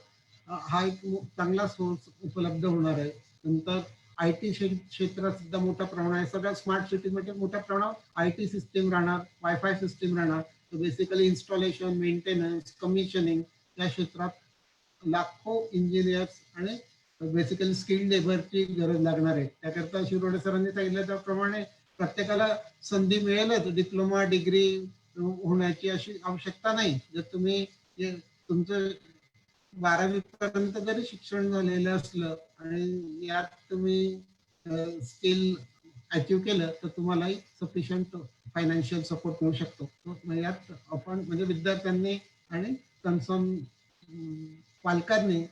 हा एक चांगला सोर्स उपलब्ध होणार आहे. नंतर IT क्षेत्रात सुद्धा मोठ्या प्रमाणात सगळ्या स्मार्ट सिटीमध्ये मोठ्या प्रमाणात IT सिस्टीम राहणार, वायफाय सिस्टीम राहणार. तर बेसिकली इन्स्टॉलेशन, मेंटेनन्स, कमिशनिंग या क्षेत्रात लाखो इंजिनियर्स आणि बेसिकली स्किल्ड लेबरची गरज लागणार आहे. त्याकरता शिरोडे सरांनी सांगितलं त्याप्रमाणे प्रत्येकाला संधी मिळेलच डिप्लोमा डिग्री होण्याची अशी आवश्यकता नाही. जर तुम्ही तुमचं 12वी पर्यंत जरी शिक्षण झालेलं असलं आणि यात तुम्ही स्किल अचीव्ह केलं तर तुम्हालाही सफिशियंट फायनान्शियल सपोर्ट मिळू शकतो. यात आपण म्हणजे विद्यार्थ्यांनी आणि कन्सर्न पालकांनी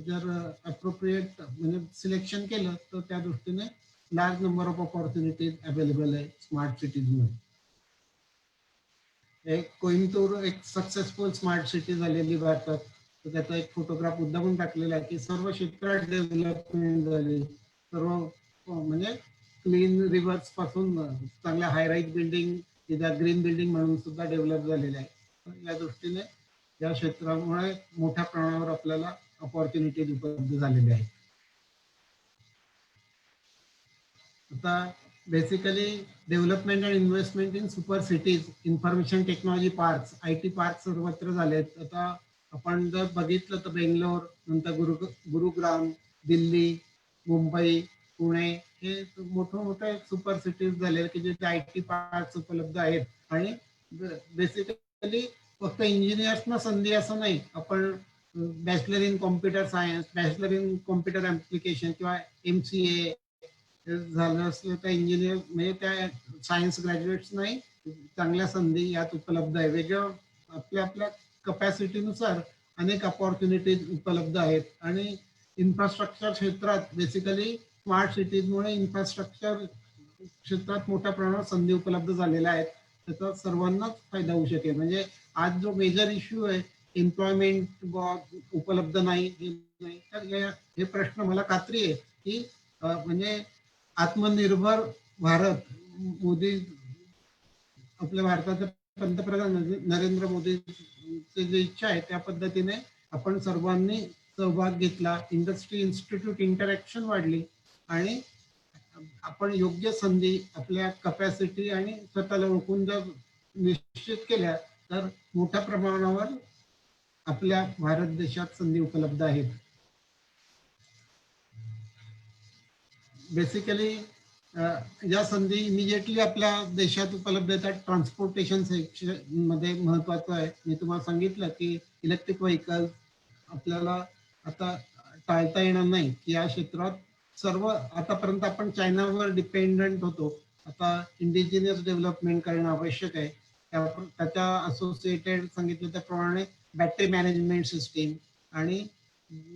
जर अप्रोप्रिएट म्हणजे सिलेक्शन केलं तर त्या दृष्टीने large number of opportunities available आहे स्मार्ट सिटीजमध्ये. एक कोइंबतूर एक सक्सेसफुल स्मार्ट सिटी झालेली भारतात. तर त्याचा एक फोटोग्राफ मुद्दामून टाकलेला आहे की सर्व क्षेत्रात डेव्हलपमेंट झाली. सर्व म्हणजे क्लीन रिव्हर्स पासून चांगल्या हाय राईज बिल्डिंग, ग्रीन बिल्डिंग म्हणून सुद्धा डेव्हलप झालेल्या आहे. या दृष्टीने या क्षेत्रामुळे मोठ्या प्रमाणावर आपल्याला ऑपॉर्च्युनिटीज उपलब्ध झालेल्या आहेत. आता basically development and investment in super cities, information technology parks, IT park सर्वत्र झालेत. आता आपण जर बघितलं तर बेंगलोर, नंतर गुरुग्राम, दिल्ली, मुंबई, पुणे हे मोठे सुपर सिटीज झाले की जिथे IT पार्क उपलब्ध आहेत. आणि बेसिकली फक्त इंजिनियर्सना संधी असं नाही, आपण bachelor in computer science, bachelor in computer application किंवा MCA झालं असलं तर इंजिनियर म्हणजे त्या सायन्स ग्रॅज्युएट्स नाही चांगल्या संधी यात उपलब्ध आहे. वेगळ्या आपल्या कपॅसिटीनुसार अनेक ऑपॉर्च्युनिटीज उपलब्ध आहेत. आणि इन्फ्रास्ट्रक्चर क्षेत्रात बेसिकली स्मार्ट सिटीजमुळे इन्फ्रास्ट्रक्चर क्षेत्रात मोठ्या प्रमाणात संधी उपलब्ध झालेल्या आहेत. त्याचा सर्वांनाच फायदा होऊ शकेल. म्हणजे आज जो मेजर इश्यू आहे एम्प्लॉयमेंट उपलब्ध नाही तर हे प्रश्न मला खात्री आहे की म्हणजे आत्मनिर्भर भारत, मोदी आपल्या भारताचे पंतप्रधान नरेंद्र मोदीची जी इच्छा आहे त्या पद्धतीने आपण सर्वांनी सहभाग घेतला, इंडस्ट्री इन्स्टिट्यूट इंटरॅक्शन वाढली आणि आपण योग्य संधी आपल्या कपॅसिटी आणि स्वतःला ओळखून जर निश्चित केल्या तर मोठ्या प्रमाणावर आपल्या भारत देशात संधी उपलब्ध आहेत. बेसिकली या संधी इमिजिएटली आपल्या देशात उपलब्ध येतात. ट्रान्सपोर्टेशन सेक्शन मध्ये महत्वाचं आहे. मी तुम्हाला सांगितलं की इलेक्ट्रिक व्हेकल आपल्याला आता टाळता येणार नाही की या क्षेत्रात सर्व आतापर्यंत आपण चायनावर डिपेंडंट होतो. आता इंडिजिनियस डेव्हलपमेंट करणं आवश्यक आहे. त्याच्या असोसिएटेड सांगितलं त्याप्रमाणे बॅटरी मॅनेजमेंट सिस्टीम आणि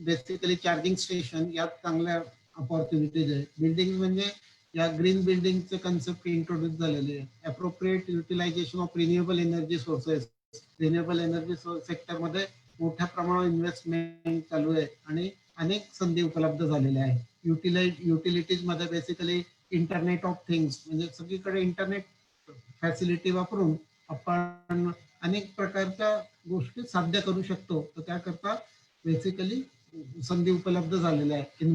बेसिकली चार्जिंग स्टेशन यात चांगल्या ऑपॉर्च्युनिटीज आहे. बिल्डिंग म्हणजे या ग्रीन बिल्डिंगचे कन्सेप्ट इंट्रोड्यूस झालेले आहे. Appropriate utilisation of renewable energy sources, renewable energy सेक्टरमध्ये मोठ्या प्रमाणावर इन्व्हेस्टमेंट चालू आहे आणि अनेक संधी उपलब्ध झालेल्या आहेत. युटिलिटीज मध्ये बेसिकली इंटरनेट ऑफ थिंग्स म्हणजे सगळीकडे इंटरनेट फॅसिलिटी वापरून आपण अनेक प्रकारच्या गोष्टी साध्य करू शकतो. तर त्याकरता बेसिकली संधी उपलब्ध झालेल्या आहे.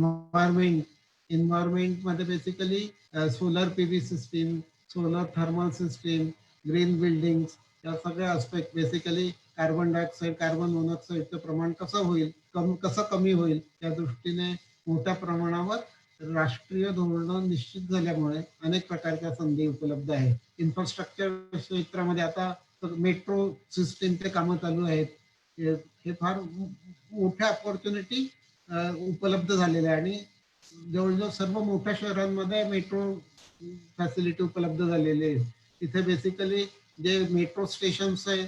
एन्व्हायरमेंट मध्ये basically solar PV system, solar thermal system, green building या सगळ्या aspect basically carbon dioxide, carbon मोनॉक्साईडचं प्रमाण कसं होईल, कसं कमी होईल त्या दृष्टीने मोठ्या प्रमाणावर राष्ट्रीय धोरणं निश्चित झाल्यामुळे अनेक प्रकारच्या संधी उपलब्ध आहेत. इन्फ्रास्ट्रक्चर क्षेत्रामध्ये आता मेट्रो सिस्टीमचे कामं चालू आहेत. हे फार मोठ्या ऑपॉर्च्युनिटी उपलब्ध झालेल्या आहे आणि जवळजवळ सर्व मोठ्या शहरांमध्ये मेट्रो फॅसिलिटी उपलब्ध झालेली आहे. तिथे बेसिकली जे मेट्रो स्टेशन्स आहे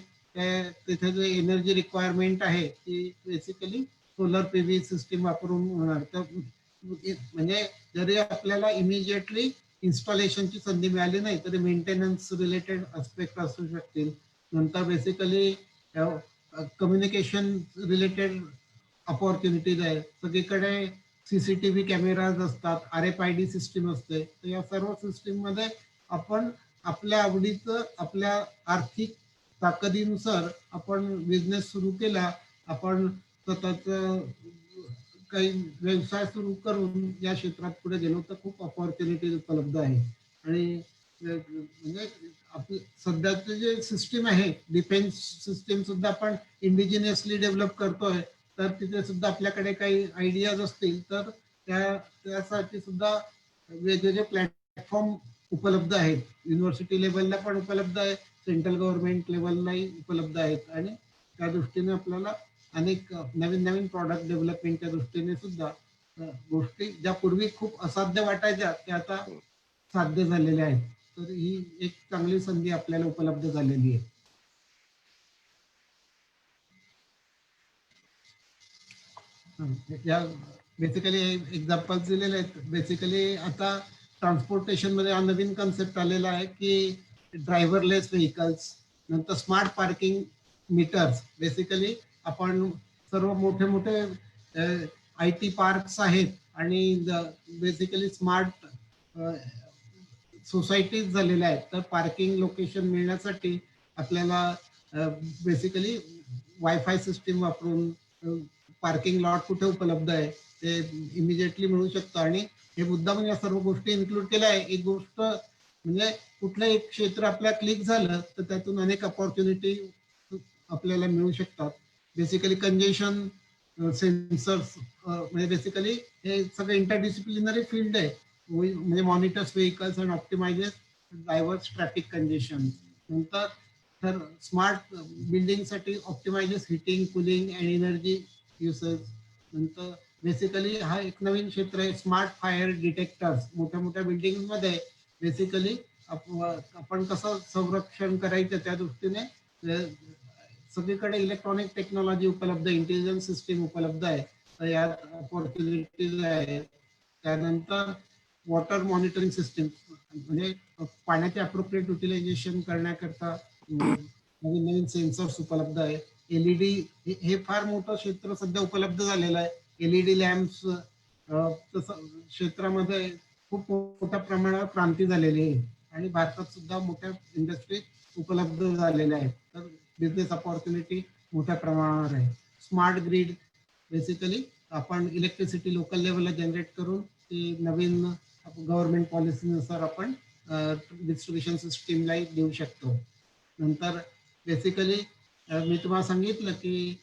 तिथे जे एनर्जी रिक्वायरमेंट आहे ती बेसिकली सोलर PV सिस्टीम वापरून होणार. तर म्हणजे जरी आपल्याला इमिजिएटली इन्स्टॉलेशनची संधी मिळाली नाही तरी मेंटेनन्स रिलेटेड अस्पेक्ट असू शकतील. नंतर बेसिकली कम्युनिकेशन रिलेटेड अपॉर्च्युनिटीज आहे. सगळीकडे सीसीटीव्ही कॅमेराज असतात, RFID सिस्टीम असते. तर या सर्व सिस्टीम मध्ये आपण आपल्या आवडीचं, आपल्या आर्थिक ताकदीनुसार आपण बिझनेस सुरू केला, आपण स्वतःच काही व्यवसाय सुरू करून या क्षेत्रात पुढे गेलो तर खूप अपॉर्च्युनिटीज उपलब्ध आहे. आणि म्हणजे आपलं सध्याचे जे सिस्टीम आहे, डिफेन्स सिस्टीम सुद्धा आपण इंडिजिनियसली डेव्हलप करतोय. तर तिथे सुद्धा आपल्याकडे काही आयडियाज असतील तर त्यासाठी सुद्धा वेगवेगळे प्लॅटफॉर्म उपलब्ध आहेत. युनिव्हर्सिटी लेवलला पण उपलब्ध आहे, सेंट्रल गव्हर्नमेंट लेवललाही उपलब्ध आहेत. आणि त्या दृष्टीने आपल्याला अनेक नवीन नवीन प्रॉडक्ट डेव्हलपमेंटच्या दृष्टीने सुद्धा गोष्टी ज्या पूर्वी खूप असाध्य वाटायच्या त्या आता साध्य झालेल्या आहेत. तर ही एक चांगली संधी आपल्याला उपलब्ध झालेली आहे. या बेसिकली एक्झाम्पल दिलेले आहेत. बेसिकली आता ट्रान्सपोर्टेशन मध्ये हा नवीन कन्सेप्ट आलेला आहे की ड्रायव्हरलेस व्हेकल्स, नंतर स्मार्ट पार्किंग मीटर्स. बेसिकली आपण सर्व मोठे मोठे IT पार्क्स आहेत आणि बेसिकली स्मार्ट सोसायटीज झालेल्या आहेत. तर पार्किंग लोकेशन मिळण्यासाठी आपल्याला बेसिकली वायफाय सिस्टीम वापरून पार्किंग लॉट कुठे उपलब्ध आहे ते इमिजिएटली मिळू शकतं. आणि हे मुद्दाम या सर्व गोष्टी इन्क्लूड केल्या आहे. एक गोष्ट म्हणजे कुठलं एक क्षेत्र आपल्या क्लिक झालं तर त्यातून अनेक अपॉर्च्युनिटी आपल्याला मिळू शकतात. बेसिकली कंजेशन सेन्सर्स, म्हणजे बेसिकली हे सगळं इंटरडिसिप्लिनरी फील्ड आहे. म्हणजे monitors vehicles and optimises drivers traffic congestion. नंतर तर स्मार्ट बिल्डिंगसाठी optimises heating, cooling and energy usage. नंतर बेसिकली हा एक नवीन क्षेत्र आहे, स्मार्ट फायर डिटेक्टर्स. मोठ्या मोठ्या बिल्डिंगमध्ये बेसिकली आपण कसं संरक्षण करायचं त्या दृष्टीने सगळीकडे इलेक्ट्रॉनिक टेक्नॉलॉजी उपलब्ध, इंटेलिजन्स सिस्टीम उपलब्ध आहे. तर यात अपॉर्च्युनिटीज आहेत. त्यानंतर वॉटर मॉनिटरिंग सिस्टीम, म्हणजे पाण्याचे अप्रोप्रिएट युटिलायझेशन करण्याकरता नवीन नवीन सेन्सर्स उपलब्ध आहे. LED हे फार मोठं क्षेत्र सध्या उपलब्ध झालेलं आहे. LED लॅम्प्स क्षेत्रामध्ये खूप मोठ्या प्रमाणावर क्रांती झालेली आहे आणि भारतात सुद्धा मोठ्या इंडस्ट्री उपलब्ध झालेल्या आहेत. तर बिझनेस अपॉर्च्युनिटी मोठ्या प्रमाणावर आहे. स्मार्ट ग्रीड, बेसिकली आपण इलेक्ट्रिसिटी लोकल लेवलला जनरेट करून ती नवीन गव्हर्नमेंट पॉलिसीनुसार आपण डिस्ट्रीब्युशन सिस्टीमलाही देऊ शकतो. नंतर बेसिकली मी तुम्हाला सांगितलं की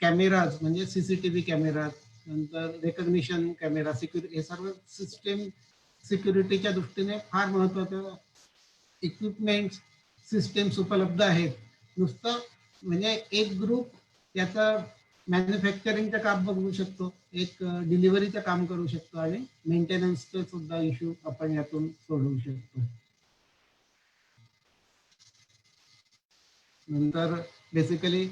कॅमेराज म्हणजे सीसीटीव्ही कॅमेराज, नंतर रेकग्निशन कॅमेरा, हे सर्व सिस्टीम सिक्युरिटीच्या दृष्टीने फार महत्वाचं इक्विपमेंट सिस्टीम्स उपलब्ध आहेत. नुसतं म्हणजे एक ग्रुप याचा मॅन्युफॅक्चरिंगचं काम बघू शकतो, एक डिलिव्हरीचं काम करू शकतो आणि मेंटेनन्सचे सुद्धा इश्यू आपण यातून सोडवू शकतो. नंतर बेसिकली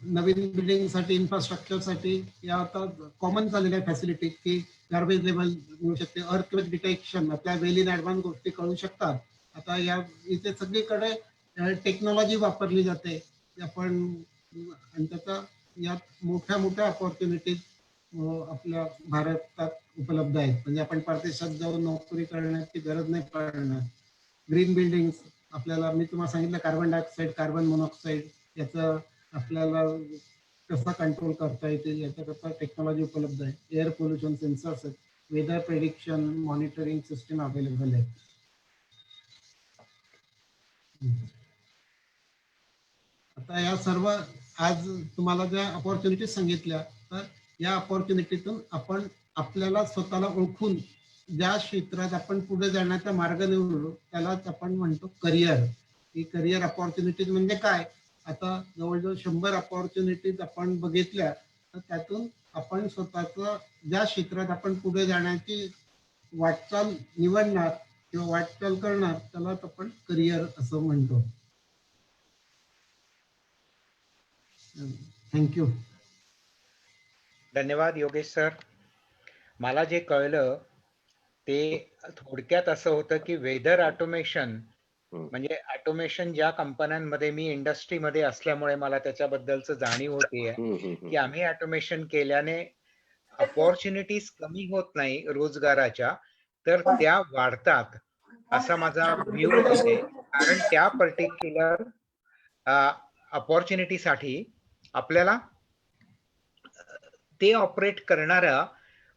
नवीन बिल्डिंगसाठी, इन्फ्रास्ट्रक्चरसाठी या आता कॉमन झालेल्या फॅसिलिटी की गार्बेज लेवल मिळू शकते, अर्थक्वेक डिटेक्शन, आपल्या वेल इन ॲडव्हान्स गोष्टी कळू शकतात. आता या इथे सगळीकडे टेक्नॉलॉजी वापरली जाते आपण, आणि त्याचा यात मोठ्या मोठ्या अपॉर्च्युनिटीज आपल्या भारतात उपलब्ध आहेत. म्हणजे आपण परदेशात जाऊन नोकरी करण्याची गरज नाही पडणार. ग्रीन बिल्डिंग्स आपल्याला, मी तुम्हाला सांगितलं कार्बन डायऑक्साईड, कार्बन मोनॉक्साईड याचं आपल्याला कसा कंट्रोल करता येते याच्याकरता टेक्नॉलॉजी उपलब्ध आहे. एअर पोल्युशन सेन्सर्स आहेत, weather prediction monitoring system available आहे. आता या सर्व आज तुम्हाला ज्या अपॉर्च्युनिटीज सांगितल्या, तर या अपॉर्च्युनिटीतून आपण आपल्याला स्वतःला ओळखून ज्या क्षेत्रात आपण पुढे जाण्याचा मार्ग निवडलो त्यालाच आपण म्हणतो करिअर. ही करिअर अपॉर्च्युनिटीज म्हणजे काय? आता जवळजवळ 100 अपॉर्च्युनिटीज आपण बघितल्या, तर त्यातून आपण स्वतःचं ज्या क्षेत्रात आपण पुढे जाण्याची वाटचाल निवडणार किंवा वाटचाल करणार त्यालाच आपण करिअर असं म्हणतो. थँक्यू.
धन्यवाद योगेश सर. मला जे कळलं ते थोडक्यात असं होतं की वेदर ऑटोमेशन म्हणजे ऑटोमेशन ज्या कंपन्यांमध्ये मी इंडस्ट्रीमध्ये असल्यामुळे मला त्याच्याबद्दलचं जाणीव होतीये की आम्ही ऑटोमेशन केल्याने अपॉर्च्युनिटीज कमी होत नाही रोजगाराच्या, तर त्या वाढतात असा माझा व्ह्यू आहे. कारण त्या पर्टिक्युलर अपॉर्च्युनिटीसाठी आपल्याला ते ऑपरेट करणारा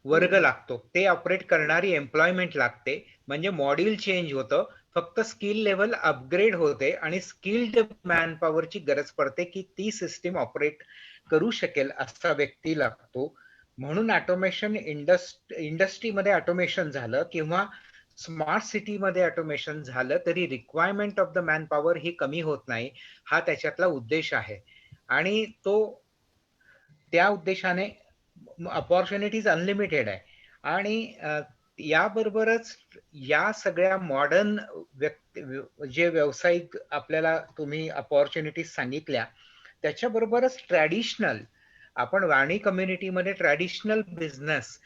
वर्ग लागतो, ते ऑपरेट करणारी एम्प्लॉयमेंट लागते. म्हणजे मॉड्यूल चेंज होतं, फक्त स्किल लेवल अपग्रेड होते आणि स्किल्ड मॅन पॉवरची गरज पडते की ती सिस्टीम ऑपरेट करू शकेल असा व्यक्ती लागतो. म्हणून ऑटोमेशन इंडस्ट्रीमध्ये ऑटोमेशन झालं किंवा स्मार्ट सिटीमध्ये ऑटोमेशन झालं तरी requirement of the man power ही कमी होत नाही, हा त्याच्यातला उद्देश आहे. आणि तो त्या उद्देशाने अपॉर्च्युनिटीज अनलिमिटेड आहे. आणि याबरोबरच या सगळ्या मॉडर्न जे व्यावसायिक आपल्याला तुम्ही अपॉर्च्युनिटीज सांगितल्या त्याच्याबरोबरच ट्रॅडिशनल, आपण वाणी कम्युनिटीमध्ये ट्रॅडिशनल बिझनेस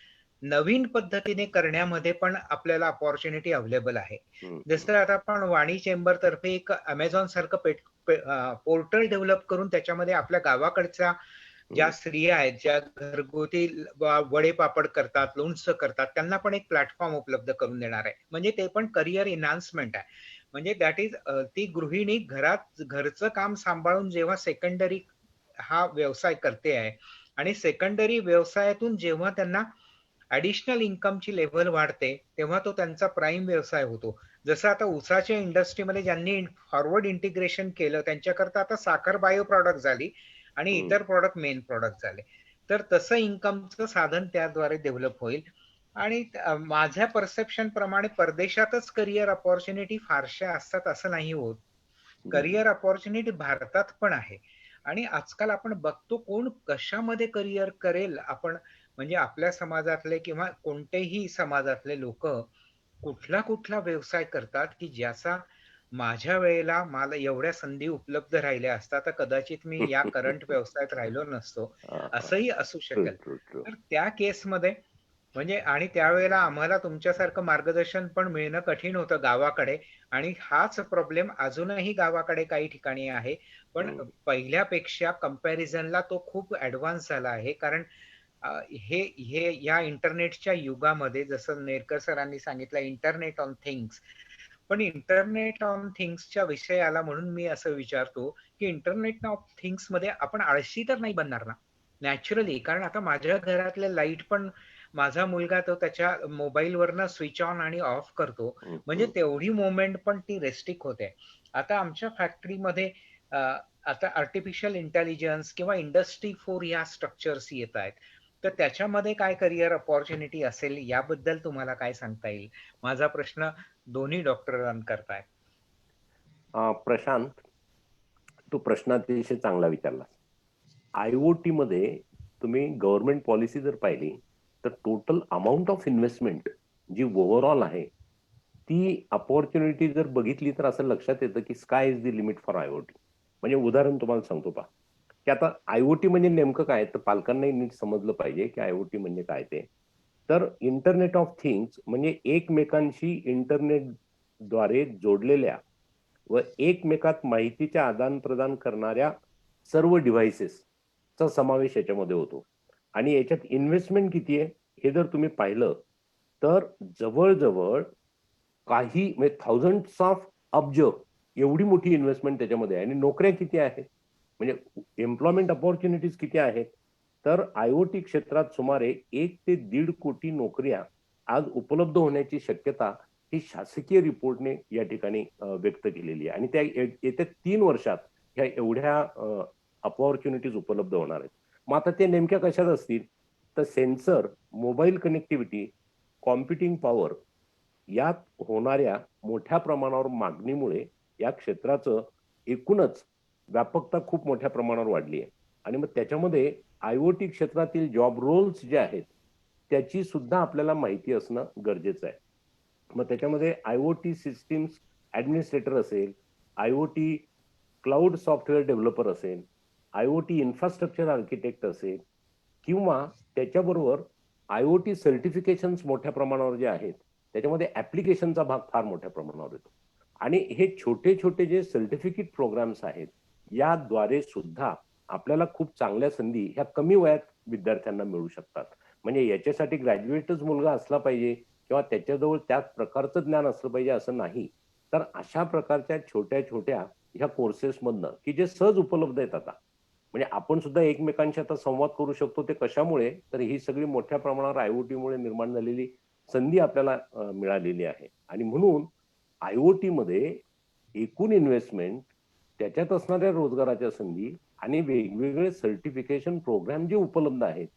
नवीन पद्धतीने करण्यामध्ये पण आपल्याला अपॉर्च्युनिटी अवेलेबल आहे. जसं आता आपण वाणी चेंबर तर्फे एक अमेझॉन सारखं पोर्टल डेव्हलप करून त्याच्यामध्ये आपल्या गावाकडच्या ज्या स्त्रिया आहेत, ज्या घरगुती वडे पापड करतात, लोणचं करतात, त्यांना पण एक प्लॅटफॉर्म उपलब्ध करून देणार आहे. म्हणजे ते पण करिअर एनहान्समेंट आहे. म्हणजे दॅट इज ती गृहिणी घरात घरचं काम सांभाळून जेव्हा सेकंडरी हा व्यवसाय करते आहे आणि सेकंडरी व्यवसायातून जेव्हा त्यांना ऍडिशनल इन्कमची लेव्हल वाढते तेव्हा तो त्यांचा प्राईम व्यवसाय होतो. जसं आता ऊसाच्या इंडस्ट्रीमध्ये ज्यांनी फॉरवर्ड इंटिग्रेशन केलं त्यांच्याकरता आता साखर बायो प्रॉडक्ट झाली आणि इतर प्रॉडक्ट मेन प्रॉडक्ट झाले. तर तसं इन्कमचं साधन त्याद्वारे डेव्हलप होईल. आणि माझ्या परसेप्शन प्रमाणे परदेशातच करिअर अपॉर्च्युनिटी फारशा असतात असं नाही होत. करिअर अपॉर्च्युनिटी भारतात पण आहे. आणि आजकाल आपण बघतो कोण कशामध्ये करिअर करेल, आपण म्हणजे आपल्या समाजातले किंवा कोणतेही समाजातले लोक कुठला कुठला व्यवसाय करतात की ज्याचा माझ्या वेळेला मला एवढ्या संधी उपलब्ध राहिल्या असतात तर कदाचित मी या करंट व्यवसायात राहिलो नसतो, असंही असू शकेल. तर त्या केसमध्ये म्हणजे आणि त्यावेळेला आम्हाला तुमच्यासारखं मार्गदर्शन पण मिळणं कठीण होतं गावाकडे. आणि हाच प्रॉब्लेम अजूनही गावाकडे काही ठिकाणी आहे. पण पहिल्यापेक्षा कंपॅरिझनला तो खूप ऍडव्हान्स झाला आहे. कारण हे हे या इंटरनेटच्या युगामध्ये जसं नेरकर सरांनी सांगितलं इंटरनेट ऑन थिंग्स. पण इंटरनेट ऑन थिंग्सच्या विषय आला म्हणून मी असं विचारतो की इंटरनेट ऑफ थिंग्स मध्ये आपण आळशी तर नाही बनणार ना नॅचरली. कारण आता माझ्या घरातले लाईट पण माझा मुलगा तो त्याच्या मोबाईलवरनं स्विच ऑन आणि ऑफ करतो. म्हणजे तेवढी मोमेंट पण ती रेस्ट्रिक्ट होते. आता आमच्या फॅक्टरीमध्ये आता आर्टिफिशियल इंटेलिजन्स किंवा इंडस्ट्री 4 या स्ट्रक्चर्स येत आहेत. तर त्याच्यामध्ये काय करिअर अपॉर्च्युनिटी असेल याबद्दल तुम्हाला काय सांगता येईल? माझा प्रश्न दोन्ही डॉक्टर करतायत.
प्रशांत, तो प्रश्न अतिशय चांगला विचारला. आयओटी मध्ये तुम्ही गव्हर्नमेंट पॉलिसी जर पाहिली तर टोटल अमाऊंट ऑफ इन्व्हेस्टमेंट जी ओव्हरऑल आहे ती अपॉर्च्युनिटी जर बघितली तर असं लक्षात येतं की sky is the limit for IoT. म्हणजे उदाहरण तुम्हाला सांगतो पहा की आता आयओटी म्हणजे नेमकं काय, तर पालकांनाही नीट समजलं पाहिजे की आयओटी म्हणजे काय ते. तर इंटरनेट ऑफ थिंग्स म्हणजे एकमेकांशी इंटरनेटद्वारे जोडलेल्या व एकमेकात माहितीचे आदान प्रदान करणाऱ्या सर्व डिव्हाइसेसचा समावेश याच्यामध्ये होतो. आणि याच्यात इन्व्हेस्टमेंट किती आहे हे जर तुम्ही पाहिलं तर जवळजवळ काही म्हणजे थाउजंड्स ऑफ अब्ज एवढी मोठी इन्व्हेस्टमेंट त्याच्यामध्ये आहे. आणि नोकऱ्या किती आहेत म्हणजे एम्प्लॉयमेंट अपॉर्च्युनिटीज किती आहेत, तर आयओटी क्षेत्रात सुमारे 1 ते 1.5 कोटी नोकऱ्या आज उपलब्ध होण्याची शक्यता ही शासकीय रिपोर्टने या ठिकाणी व्यक्त केलेली आहे. आणि त्या येत्या 3 वर्षात ह्या एवढ्या अपॉर्च्युनिटीज उपलब्ध होणार आहेत. मग आता ते नेमक्या कशात असतील, तर sensor, mobile connectivity, computing power यात होणाऱ्या मोठ्या प्रमाणावर मागणीमुळे या क्षेत्राचं एकूणच व्यापकता खूप मोठ्या प्रमाणावर वाढली आहे. आणि मग त्याच्यामध्ये आयओटी क्षेत्रातील जॉब रोल्स जे आहेत त्याची सुद्धा आपल्याला माहिती असणं गरजेचं आहे. मग त्याच्यामध्ये आयओटी सिस्टीम्स ऍडमिनिस्ट्रेटर असेल, आयओटी क्लाउड सॉफ्टवेअर डेव्हलपर असेल, आयओटी इन्फ्रास्ट्रक्चर आर्किटेक्ट असेल किंवा त्याच्याबरोबर आयओटी सर्टिफिकेशन्स मोठ्या प्रमाणावर जे आहेत त्याच्यामध्ये ऍप्लिकेशनचा भाग फार मोठ्या प्रमाणावर येतो. आणि हे छोटे छोटे जे सर्टिफिकेट प्रोग्राम्स आहेत याद्वारे सुद्धा आपल्याला खूप चांगल्या संधी ह्या कमी वयात विद्यार्थ्यांना मिळू शकतात. म्हणजे याच्यासाठी ग्रॅज्युएटच मुलगा असला पाहिजे किंवा त्याच्याजवळ त्याच प्रकारचं ज्ञान असलं पाहिजे असं नाही. तर अशा प्रकारच्या छोट्या छोट्या ह्या कोर्सेस मधनं की जे सहज उपलब्ध आहेत आता, म्हणजे आपण सुद्धा एकमेकांशी आता संवाद करू शकतो. ते कशामुळे? तर ही सगळी मोठ्या प्रमाणावर आयओटी मुळे निर्माण झालेली संधी आपल्याला मिळालेली आहे. आणि म्हणून आयओटी मध्ये एकूण इन्व्हेस्टमेंट, त्याच्यात असणाऱ्या रोजगाराच्या संधी आणि वेगवेगळे सर्टिफिकेशन प्रोग्राम जे उपलब्ध आहेत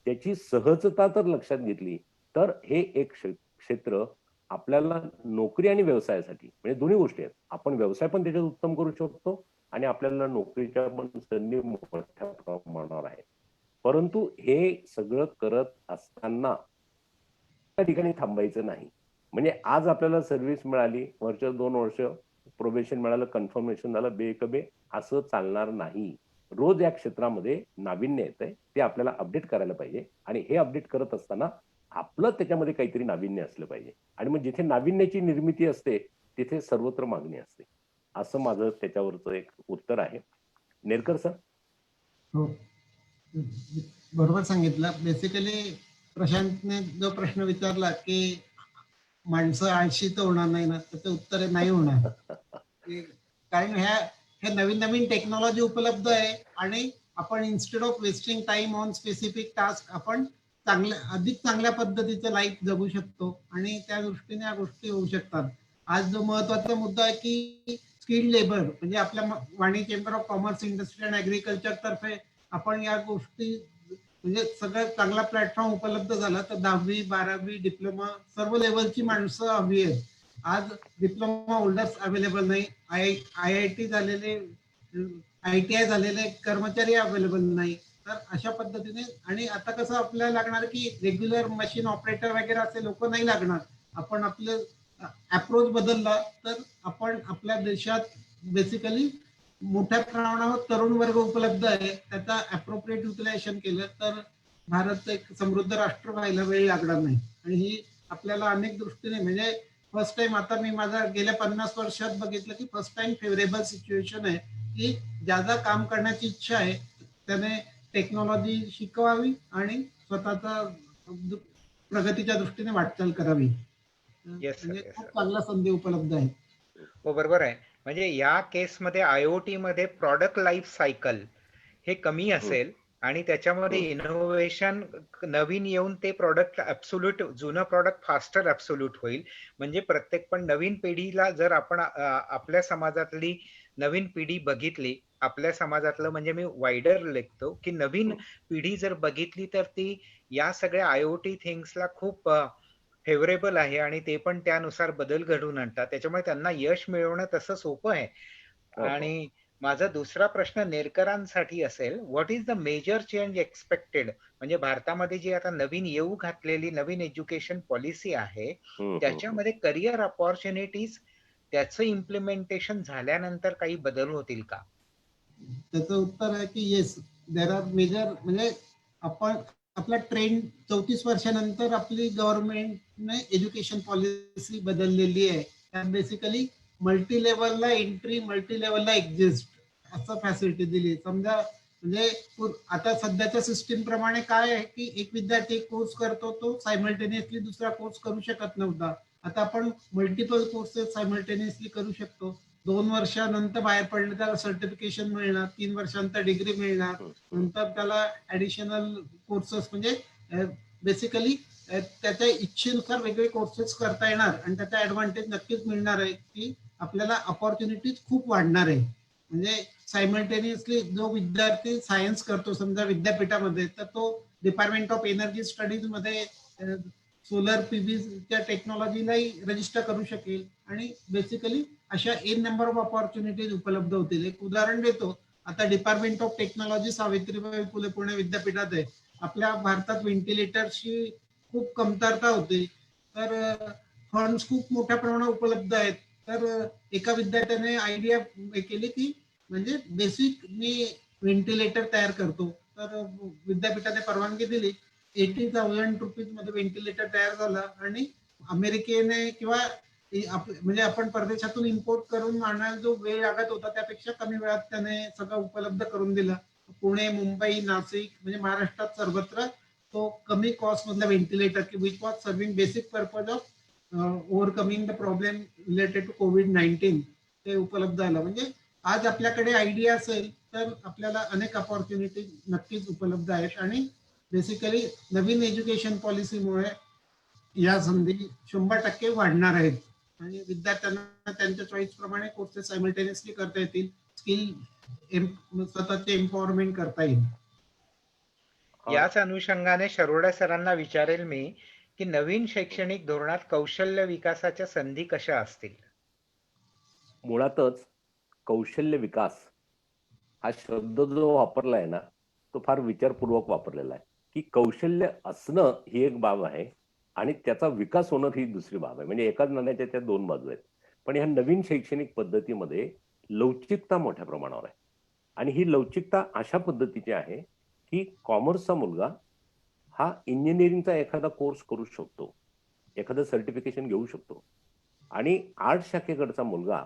त्याची सहजता तर लक्षात घेतली तर हे एक क्षेत्र आपल्याला नोकरी आणि व्यवसायासाठी, म्हणजे दोन्ही गोष्टी आहेत. आपण व्यवसाय पण त्याच्यात उत्तम करू शकतो आणि आपल्याला नोकरीच्या पण संधी मोठ्या प्रमाणावर आहेत. परंतु हे सगळं करत असताना त्या ठिकाणी थांबायचं नाही. म्हणजे आज आपल्याला सर्व्हिस मिळाली, वर्ष 2 वर्ष प्रोबेशन मिळालं, कन्फर्मेशन झालं, बेकबे असं चालणार नाही. रोज या क्षेत्रामध्ये नाविन्य येतंय, ते आपल्याला अपडेट करायला पाहिजे आणि हे अपडेट करत असताना आपलं त्याच्यामध्ये काहीतरी नाविन्य असलं पाहिजे. आणि मग जिथे नाविन्याची निर्मिती असते तिथे सर्वत्र मागणी असते. असं माझं त्याच्यावरचं एक उत्तर आहे. नेरकर सर.
हो, बरोबर सांगितलं. बेसिकली प्रशांतने जो प्रश्न विचारला की माणसं आळशी तर होणार नाही ना, त्याचं उत्तर आहे नाही होणार. कारण ह्या नवीन नवीन टेक्नॉलॉजी उपलब्ध आहे आणि आपण instead of wasting time on specific task आपण अधिक चांगल्या पद्धतीचं लाईफ जगू शकतो आणि त्या दृष्टीने या गोष्टी होऊ शकतात. आज जो महत्वाचा मुद्दा आहे की स्किल्ड लेबर, म्हणजे आपल्या Vani chamber of commerce, industry and agriculture तर्फे आपण या गोष्टी म्हणजे सगळं चांगला प्लॅटफॉर्म उपलब्ध झाला तर 10वी 12वी डिप्लोमा सर्व लेवलची माणसं हवी आहेत. आज डिप्लोमा होल्डर्स अवेलेबल नाही, आय टी झालेले, ITI झालेले कर्मचारी अवेलेबल नाही. तर अशा पद्धतीने, आणि आता कसं आपल्याला लागणार की रेग्युलर मशीन ऑपरेटर वगैरे असे लोक नाही लागणार. आपण आपलं अप्रोच बदलला तर आपण आपल्या देशात बेसिकली मोठ्या प्रमाणावर तरुण वर्ग उपलब्ध आहे, त्याचा अप्रोप्रिएट युटिलायझेशन केलं तर भारत एक समृद्ध राष्ट्र व्हायला वेळ लागणार नाही. आणि ही आपल्याला अनेक दृष्टीने, म्हणजे फर्स्ट टाइम आता मी माझा गेल्या 50 वर्षात बघितलं की फर्स्ट टाइम फेवरेबल सिच्युएशन आहे की ज्यादा काम करण्याची इच्छा आहे त्याने टेक्नॉलॉजी शिकवावी आणि स्वतःचा प्रगतीच्या दृष्टीने वाटचाल करावी.
येस
म्हणजे
सर, येस
खूप
सर.
चांगल्या संधी उपलब्ध आहेत.
हो, बरोबर आहे. म्हणजे या केसमध्ये आयओटी मध्ये प्रॉडक्ट लाईफ सायकल हे कमी असेल आणि त्याच्यामध्ये इनोव्हेशन नवीन येऊन ते प्रॉडक्ट ऍब्सोल्यूट, जुनं प्रॉडक्ट फास्टर ऍब्सोल्यूट होईल. म्हणजे प्रत्येक पण नवीन पिढीला जर आपण आपल्या समाजातली नवीन पिढी बघितली, आपल्या समाजातलं म्हणजे मी वाईडर लेखतो की नवीन पिढी जर बघितली तर ती या सगळ्या आयओटी थिंग्सला खूप फेवरेबल आहे आणि ते पण त्यानुसार बदल घडवून आणतात. त्याच्यामुळे त्यांना यश मिळवणं तसं सोपं आहे. आणि माझा दुसरा प्रश्न नेरकरांसाठी असेल, what is the major change expected? म्हणजे भारतामध्ये जी आता नवीन येऊ घातलेली नवीन एज्युकेशन पॉलिसी आहे त्याच्यामध्ये करिअर अपॉर्च्युनिटीज, त्याचं इम्प्लिमेंटेशन झाल्यानंतर काही बदल होतील का?
त्याचं उत्तर आहे की येस, देर आर मेजर. म्हणजे आपण आपला ट्रेंड 34 वर्षानंतर आपली गव्हर्नमेंटने एज्युकेशन पॉलिसी बदललेली आहे. त्यात बेसिकली मल्टी लेवलला एंट्री, मल्टी लेवलला एक्झिस्ट असं फॅसिलिटी दिली. समजा म्हणजे आता सध्याच्या सिस्टीम प्रमाणे काय आहे की एक विद्यार्थी एक कोर्स करतो, तो सायमल्टेनियसली दुसरा कोर्स करू शकत नव्हता. आता आपण मल्टिपल कोर्सेस सायमल्टेनियसली करू शकतो. 2 वर्षानंतर बाहेर पडले त्याला सर्टिफिकेशन मिळणार, 3 वर्षानंतर डिग्री मिळणार, नंतर त्याला ऍडिशनल कोर्सेस म्हणजे बेसिकली त्याच्या इच्छेनुसार वेगळे कोर्सेस करता येणार आणि त्याचा ऍडव्हान्टेज नक्कीच मिळणार आहे की आपल्याला अपॉर्च्युनिटीज खूप वाढणार आहे. म्हणजे सायमल्टेनियसली जो विद्यार्थी सायन्स करतो समजा विद्यापीठामध्ये, तर तो डिपार्टमेंट ऑफ एनर्जी स्टडीज मध्ये सोलर पीव्हीच्या टेक्नॉलॉजीलाही रजिस्टर करू शकेल आणि बेसिकली अशा एन नंबर ऑफ अपॉर्च्युनिटीज उपलब्ध होतील. एक उदाहरण देतो, आता department of technology Savitribai Phule Pune विद्यापीठात आहे. आपल्या भारतात व्हेंटिलेटरची खूप कमतरता होती, तर फंड्स खूप मोठ्या प्रमाणात उपलब्ध आहेत. तर एका विद्यार्थ्याने आयडिया केली की म्हणजे बेसिक मी व्हेंटिलेटर तयार करतो, तर विद्यापीठाने परवानगी दिली. 80,000 रुपीज मध्ये व्हेंटिलेटर तयार झाला आणि अमेरिकेने किंवा म्हणजे आपण परदेशातून इम्पोर्ट करून आणायला जो वेळ लागत होता त्यापेक्षा कमी वेळात त्याने सगळं उपलब्ध करून दिलं. पुणे, मुंबई, नाशिक म्हणजे महाराष्ट्रात सर्वत्र तो कमी कॉस्ट मधला व्हेंटिलेटर की which was serving basic purpose of overcoming the problem related to कोविड-19 ते उपलब्ध झालं. म्हणजे आज आपल्याकडे आयडिया असेल तर आपल्याला अनेक अपॉर्च्युनिटी नक्कीच उपलब्ध आहेत आणि बेसिकली नवीन एज्युकेशन पॉलिसीमुळे या संधी 100% वाढणार आहेत आणि विद्यार्थ्यांना त्यांच्या चॉईस प्रमाणे कोर्सेस सायमल्टेनियसली करता येतील. स्किल स्वतःचे एम्पॉवरमेंट करता येईल.
याच अनुषंगाने शरोडे सरांना विचारेल मी की नवीन शैक्षणिक धोरणात कौशल्य विकासाच्या संधी कशा असतील?
मुळातच कौशल्य विकास हा शब्द जो वापरला आहे ना, तो फार विचारपूर्वक वापरलेला आहे, की कौशल्य असणं ही एक बाब आहे आणि त्याचा विकास होणं ही दुसरी बाब आहे. म्हणजे एकाच नाण्याच्या त्या दोन बाजू आहेत. पण ह्या नवीन शैक्षणिक पद्धतीमध्ये लवचिकता मोठ्या प्रमाणावर आहे आणि ही लवचिकता अशा पद्धतीची आहे की कॉमर्सचा मुलगा हा इंजिनिअरिंगचा एखादा कोर्स करू शकतो, एखादं सर्टिफिकेशन घेऊ शकतो आणि आर्ट शाखेकडचा मुलगा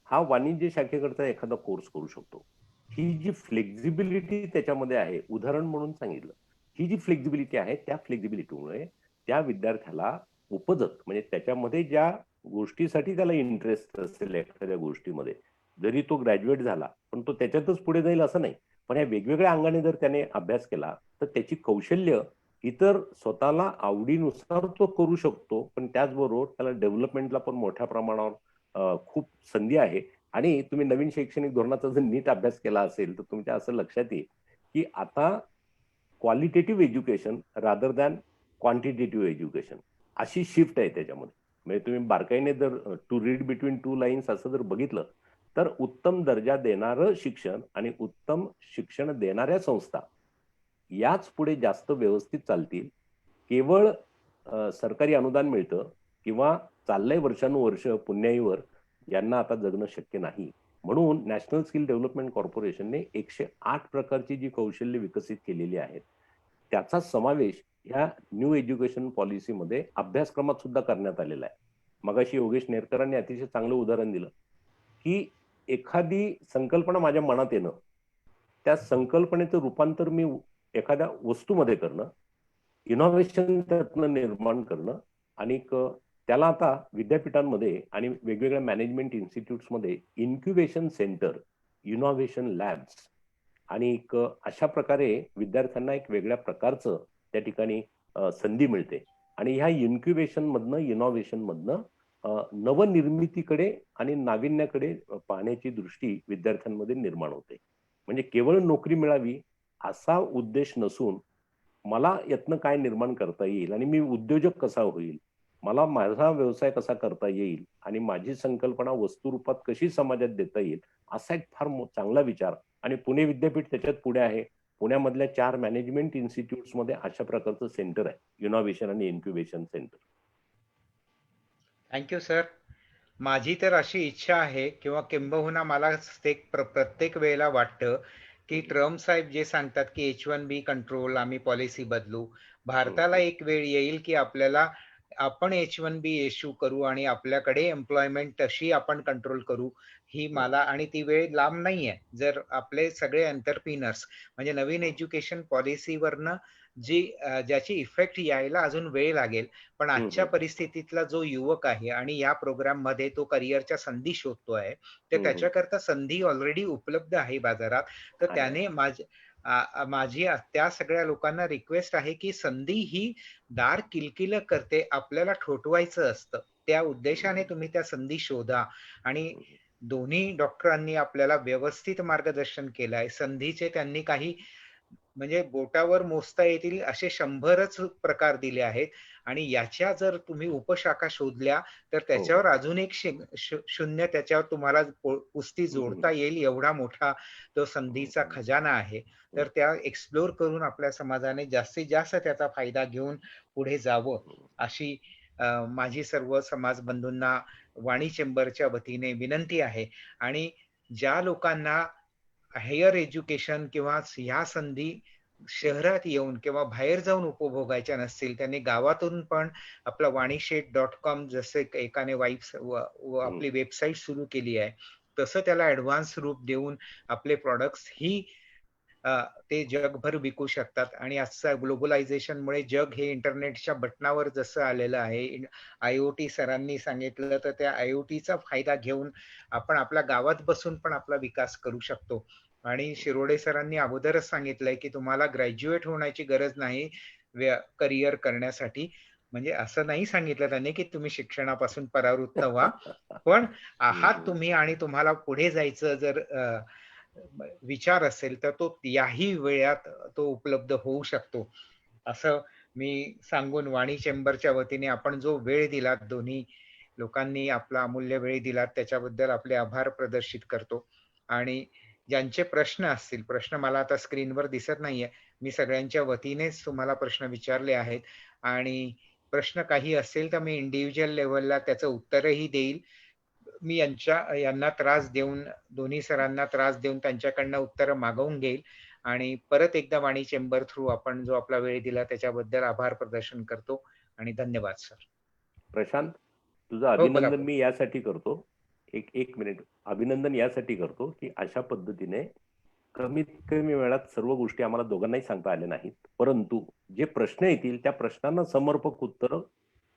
हा वाणिज्य शाखेकडचा एखादा कोर्स करू शकतो. ही जी फ्लेक्झिबिलिटी त्याच्यामध्ये आहे, उदाहरण म्हणून सांगितलं, ही जी फ्लेक्झिबिलिटी आहे त्या फ्लेक्झिबिलिटीमुळे त्या विद्यार्थ्याला उपजत म्हणजे त्याच्यामध्ये ज्या गोष्टीसाठी त्याला इंटरेस्ट असेल एखाद्या गोष्टीमध्ये, जरी तो ग्रॅज्युएट झाला पण तो त्याच्यातच पुढे जाईल असं नाही, पण या वेगवेगळ्या अंगाने जर त्याने अभ्यास केला तर त्याची कौशल्य इतर स्वतःला आवडीनुसार तो करू शकतो. पण त्याचबरोबर त्याला डेव्हलपमेंटला पण मोठ्या प्रमाणावर खूप संधी आहे. आणि तुम्ही नवीन शैक्षणिक धोरणाचा जर नीट अभ्यास केला असेल तर तुमच्या असं लक्षात येईल की आता qualitative education rather than quantitative education अशी शिफ्ट आहे त्याच्यामध्ये. म्हणजे तुम्ही बारकाईने जर to read between two lines असं जर बघितलं तर उत्तम दर्जा देणारं शिक्षण आणि उत्तम शिक्षण देणाऱ्या संस्था याच पुढे जास्त व्यवस्थित चालतील. केवळ सरकारी अनुदान मिळतं किंवा चाललंय वर्षानुवर्ष पुण्याईवर यांना आता जगणं शक्य नाही. म्हणून नॅशनल स्किल डेव्हलपमेंट कॉर्पोरेशनने 108 प्रकारची जी कौशल्य विकसित केलेली आहेत त्याचा समावेश ह्या न्यू एज्युकेशन पॉलिसीमध्ये अभ्यासक्रमात सुद्धा करण्यात आलेला आहे. मगाशी योगेश नेरकरांनी अतिशय चांगलं उदाहरण दिलं की एखादी संकल्पना माझ्या मनात येणं, त्या संकल्पनेचं रूपांतर मी एखाद्या वस्तूमध्ये करणं, इनोव्हेशन त्यातनं निर्माण करणं आणि त्याला आता विद्यापीठांमध्ये आणि वेगवेगळ्या मॅनेजमेंट इन्स्टिट्यूट्समध्ये इन्क्युबेशन सेंटर, इनोव्हेशन लॅब्स आणि अशा प्रकारे विद्यार्थ्यांना एक वेगळ्या प्रकारचं त्या ठिकाणी संधी मिळते आणि ह्या इन्क्युबेशन मधनं इनोव्हेशन मधनं नवनिर्मितीकडे आणि नाविन्याकडे पाहण्याची दृष्टी विद्यार्थ्यांमध्ये निर्माण होते. म्हणजे केवळ नोकरी मिळावी असा उद्देश नसून मला यातनं काय निर्माण करता येईल आणि मी उद्योजक कसा होईल, मला माझा व्यवसाय कसा करता येईल आणि माझी संकल्पना वस्तुरूपात कशी समाजात देता येईल असा एक फार चांगला विचार आणि पुणे विद्यापीठ त्याच्यात पुढे आहे. पुण्यामधल्या 4 मॅनेजमेंट इन्स्टिट्यूट्समध्ये अशा प्रकारचं सेंटर आहे, इनोव्हेशन आणि इन्क्युबेशन सेंटर.
Thank you sir. माझी तर अशी इच्छा आहे किंवा किंबहुना मला प्रत्येक वेळेला वाटतं की ट्रम्प साहेब जे सांगतात की H1B कंट्रोल आम्ही पॉलिसी बदलू, भारताला एक वेळ येईल की आपण H1B इश्यू करू आणि आपल्याकडे एम्प्लॉयमेंट तशी आपण कंट्रोल करू. ही मला आणि ती वेळ लांब नाहीये. जर आपले सगळे एंटरप्रिनर्स म्हणजे नवीन एज्युकेशन पॉलिसीवरनं ज्याची इफेक्ट यायला अजून वेळ लागेल. पण आजच्या परिस्थितीतला जो युवक आहे आणि या प्रोग्राम मध्ये तो करिअरच्या संधी शोधतो आहे, तर त्याच्याकरता संधी ऑलरेडी उपलब्ध आहे बाजारात. तर त्याने माझी त्या सगळ्या लोकांना रिक्वेस्ट आहे की संधी ही दार किलकिल करते, आपल्याला ठोठवायचं असतं. त्या उद्देशाने तुम्ही त्या संधी शोधा आणि दोन्ही डॉक्टरांनी आपल्याला व्यवस्थित मार्गदर्शन केलंय. संधीचे त्यांनी काही म्हणजे बोटावर मोजता येतील असे 100च प्रकार दिले आहेत आणि याच्या जर तुम्ही उपशाखा शोधल्या तर त्याच्यावर अजून एक शून्य त्याच्यावर तुम्हाला पुस्ती जोडता येईल एवढा मोठा तो संधीचा खजाना आहे. तर त्या एक्सप्लोर करून आपल्या समाजाने जास्तीत जास्त त्याचा फायदा घेऊन पुढे जावं अशी माझी सर्व समाज बंधूंना वाणी चेंबरच्या वतीने विनंती आहे. आणि ज्या लोकांना हायर एज्युकेशन किंवा ह्या संधी शहरात येऊन किंवा बाहेर जाऊन उपभोगायच्या नसतील, त्यांनी गावातून पण आपला वाणीशेठ.com जसं एकाने आपली वेबसाईट सुरू केली आहे, तसं त्याला ॲडव्हान्स रूप देऊन आपले प्रॉडक्ट्स ही ते जगभर विकू शकतात. आणि आजच्या ग्लोबलायझेशनमुळे जग हे इंटरनेटच्या बटनावर जसं आलेलं आहे, IoT सरांनी सांगितलं, तर त्या IoTचा फायदा घेऊन आपण आपल्या गावात बसून पण आपला विकास करू शकतो. आणि शिरोडे सरांनी अगोदरच सांगितलंय, की तुम्हाला ग्रॅज्युएट होण्याची गरज नाही करियर करण्यासाठी. म्हणजे असं नाही सांगितलं त्यांनी, की तुम्ही शिक्षणापासून परावृत्त व्हा. पण आहात तुम्ही आणि तुम्हाला पुढे जायचं जर विचार असेल, तर तो याही वेळात तो उपलब्ध होऊ शकतो. असं मी सांगून वाणी चेंबरच्या वतीने आपण जो वेळ दिलात, दोन्ही लोकांनी आपला अमूल्य वेळ दिलात, त्याच्याबद्दल आपले आभार प्रदर्शित करतो. आणि ज्यांचे प्रश्न असतील, प्रश्न मला आता स्क्रीनवर दिसत नाहीये, मी सगळ्यांच्या वतीनेच तुम्हाला प्रश्न विचारले आहेत. आणि प्रश्न काही असेल तर मी इंडिव्हिज्युअल लेव्हलला त्याचं उत्तरही देईल. मी यांना त्रास देऊन, दोन्ही सरांना त्रास देऊन त्यांच्याकडनं उत्तरं मागवून घेईल. आणि परत एकदा वाणी चेंबर थ्रू आपण जो आपला वेळ दिला त्याच्याबद्दल आभार प्रदर्शन करतो आणि धन्यवाद सर.
प्रशांत, तुझं
हो, बोला,
अभिनंदन
बोला.
मी यासाठी करतो, एक मिनिट, अभिनंदन यासाठी करतो की अशा पद्धतीने कमीत कमी वेळात सर्व गोष्टी आम्हाला दोघांनाही सांगता आल्या नाहीत, परंतु जे प्रश्न येतील त्या प्रश्नांना समर्पक उत्तर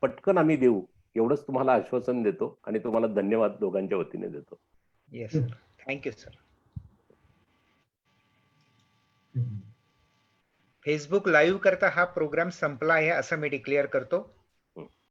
पटकन आम्ही देऊ एवढंच तुम्हाला आश्वासन देतो आणि तुम्हाला धन्यवाद दोघांच्या वतीने देतो.
Yes sir, thank you sir. Facebook live करता हा प्रोग्राम संपला आहे असं मी डिक्लेअर करतो.